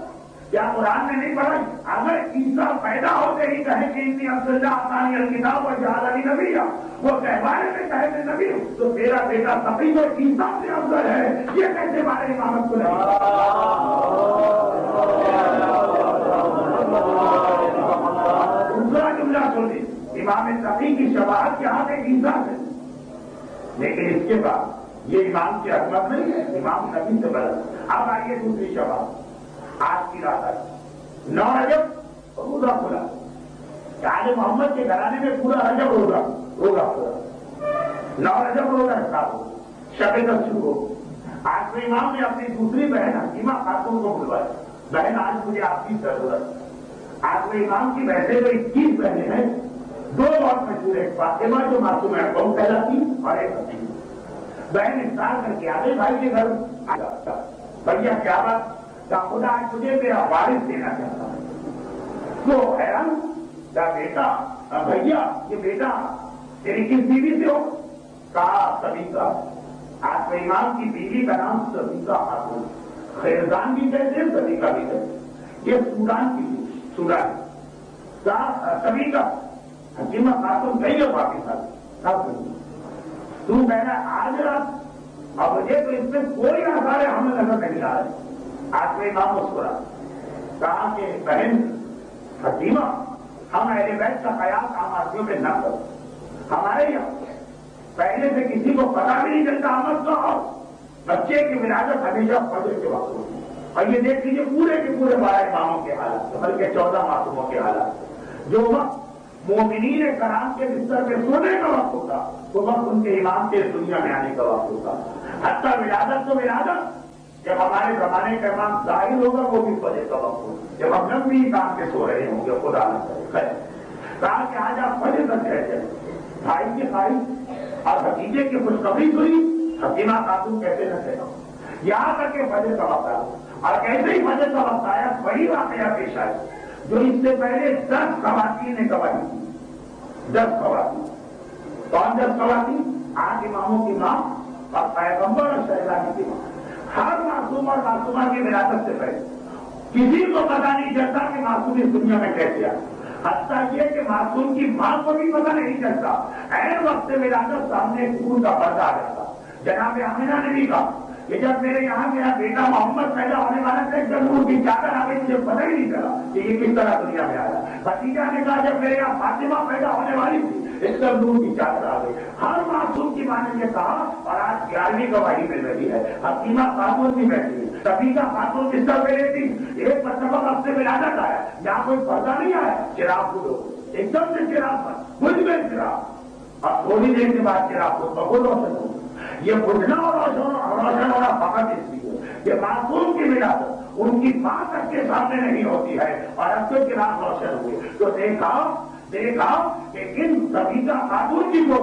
کیا قرآن نے نہیں پڑھا؟ اگر عیسیٰ پیدا ہوتے ہی کہے کہ انی عبداللہ آتانی الکتاب وجعلنی نبیا، وہ کہوانے میں کہے میں نبی ہوں، تو تیرا بیٹا تقی و عیسیٰ سے افضل ہے، یہ کیسے ہمارے امامت کو نہیں؟ دوسرا جملہ سنیں، امام تقی کی شفاعت یہاں پہ عیسیٰ سے، لیکن اس کے بعد یہ امام کی عظمت نہیں ہے، امام نبی سے بلند۔ اب آئیے دوسری شفاعت، آج کی رات آئی 9 رجب روزہ کھلا، آل محمد کے گھرانے میں پورا رجب روزہ کھلا، 9 رجب روزہ اسٹارٹ ہو، شب تک شروع ہو۔ آج تو امام نے اپنی دوسری بہن حکیمہ خاتون کو بلوایا، بہن آج مجھے آپ کی ضرورت۔ آج تو امام کی ویسے تو 21 بہنیں ہیں، 2 بہت مشہور ہے، فاطمہ جو معصوم ہے بہت کہلاتی اور ایک حکیم بہن انتظار کر کے آگے بھائی کے گھر بھیا کیا بات کا خدا آج تجھے میرا وارث دینا چاہتا ہوں۔ تو حیران کیا بیٹا بھیا یہ بیٹا تیری کس بیوی سے ہو؟ کہا سبیکہ۔ آج تو امام کی بیوی کا نام سبیکہ خاتون، خیرزان بھی کہتے ہیں سبیکہ بھی کہتے ہیں، یہ سودان کی سودان کہا سبیکہ حکیمہ خاتون کہی ہو پاکستان تو کہنا آج رات، اب مجھے تو اس میں کوئی آثار ہمیں نظر نہیں آ رہے۔ آج میں امام مسکرا، کہا کہ بہن حکیمہ ہم اہل بیت کا خیال عام آدمیوں میں نہ کرو، ہمارے یہاں پہلے سے کسی کو پتا بھی نہیں چلتا آمد کا، اور بچے کی ولادت ہمیشہ فجر کے وقت ہوتی ہے۔ اور یہ دیکھ لیجیے پورے کے پورے 12 اماموں کے حالات، بلکہ 14 معصوموں کے حالات، جو وقت مومنین کرام کے بستر پہ سونے کا وقت ہوتا وہ وقت ان کے امام کے دنیا میں آنے کا وقت ہوتا۔ حتیٰ ولادت تو ولادت جب ہمارے زمانے کا امام ظاہر ہوگا وہ بھی فجر کا وقت ہوگا، جب ہم لوگ بھی کام کے سو رہے ہوں گے، خدا نہ کرے۔ کہا کہ آج آپ فجر تک رہتے ہیں، بھائی کی خواہش اور بھتیجے کی خوشخبری سنی، حکیمہ خاتون کیسے نہ کہنا، یہاں تک کہ فجر کا وقت آیا، اور کیسے ہی فجر کا وقت آیا وہی واقعہ پیش آیا جو اس سے پہلے 10 خواتین نے گواہی دی۔ 10 خواتین، کون 10 خواتین؟ 8 اماموں کی ماں اور پیغمبر اور شہزادی کی ماں، ہر معصوم اور معصومہ کی ولادت سے پہلے کسی کو پتا نہیں چلتا کہ معصوم اس دنیا میں کیسے آئے، حتیٰ یہ کہ معصوم کی ماں کو بھی پتا نہیں چلتا، عین وقت ولادت سامنے خون کا پردہ آ جاتا۔ جناب آمنہ نے بھی کہا کہ جب میرے یہاں میرا بیٹا محمد پیدا ہونے والا تھا، ایک دم کی چادر آ گئی، مجھے پتہ ہی نہیں چلا کہ یہ کس طرح دنیا میں آیا۔ بھتیجا نے کہا جب میرے یہاں فاطمہ پیدا ہونے والی تھی، ایک دم نور کی چادر آ گئی۔ ہر معصوم کی ماں نے یہ کہا، اور آج 11ویں گواہی مل رہی ہے، حکیمہ خاتون بھی بیٹھی ہے، سبیکہ خاتون بستر پہ لیتی، ایک مرتبہ اب سے ولادت آیا، یہاں کوئی پردہ نہیں آیا، چراغ کھولو، ایک دم سے چراغ بند، بجھ گئے چراغ، اور تھوڑی دیر کے بعد چراغ کو بہت روشن ہو۔ یہ بجھنا اور روشن ہونا فقط اس لیے کہ معصوم کی ولادت ان کی ماں تک کے سامنے نہیں ہوتی ہے، اور اب تو چراغ روشن ہوئے تو دیکھا کہ ان سبیکہ خاتون کی کو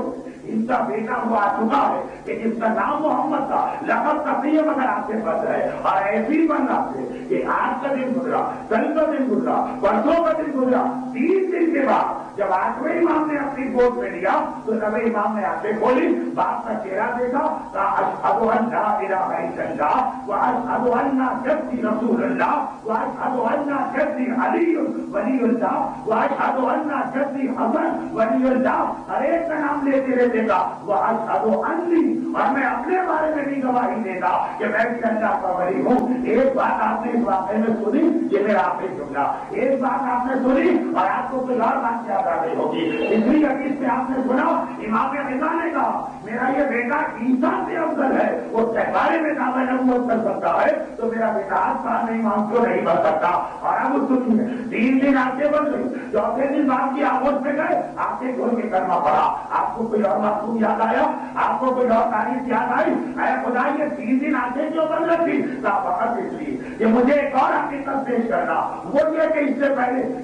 ان کا بیٹا ہوا آ چکا ہے کہ جس کا نام محمد تھا، لقب تقیم اگر آپ سے بچ ہے، اور ایسی بننا سے کہ آج کا دن گزرا، کل کا دن گزرا، پرسوں کا دن گزرا، 3 دن کے بعد جب 8ویں امام نے اپنی گود میں لیا تو 9ویں امام نے آنکھیں کھولی، باپ کا چہرہ دیکھا، کہا اشہد ان لا الہ الا اللہ واشہد ان جدی رسول اللہ واشہد ان جدی علی ولی اللہ واشہد ان جدی حسن ولی اللہ، ہر ایک کا نام لیتے رہتے گا، واشہد انی، اور میں اپنے بارے میں بھی گواہی دیتا کہ میں بھی اللہ کا ولی ہوں۔ ایک بات آپ نے اس واقعے میں سنی، یہ میرا آخری جملہ، ایک بات آپ نے سنی اور آپ کو کوئی اور بات یاد آ گئی ہوگی۔ اسی حدیث میں آپ نے سنا امام رضا نے کہا میرا یہ بیٹا عیسیٰ سے افضل ہے، وہ بارے میں دعویٰ نبوت کر سکتا ہے تو میرا بیٹا 8 سال میں امام کیوں نہیں بن سکتا؟ اور اب سنیے 3 دن آنکھیں بن گئی، 4تھے دن باپ کی آغوش میں گئے، آنکھیں کھول کے کرنا پڑا۔ آپ کو کوئی اور معصوم یاد آیا؟ آپ کو کوئی اور تاریخ یاد آئی؟ اے خدا یہ 3 دن آنکھیں کیوں بن رکھی؟ فقط اس لیے کہ مجھے ایک اور حقیقت پیش کرنا، وہ یہ کہ اس سے پہلے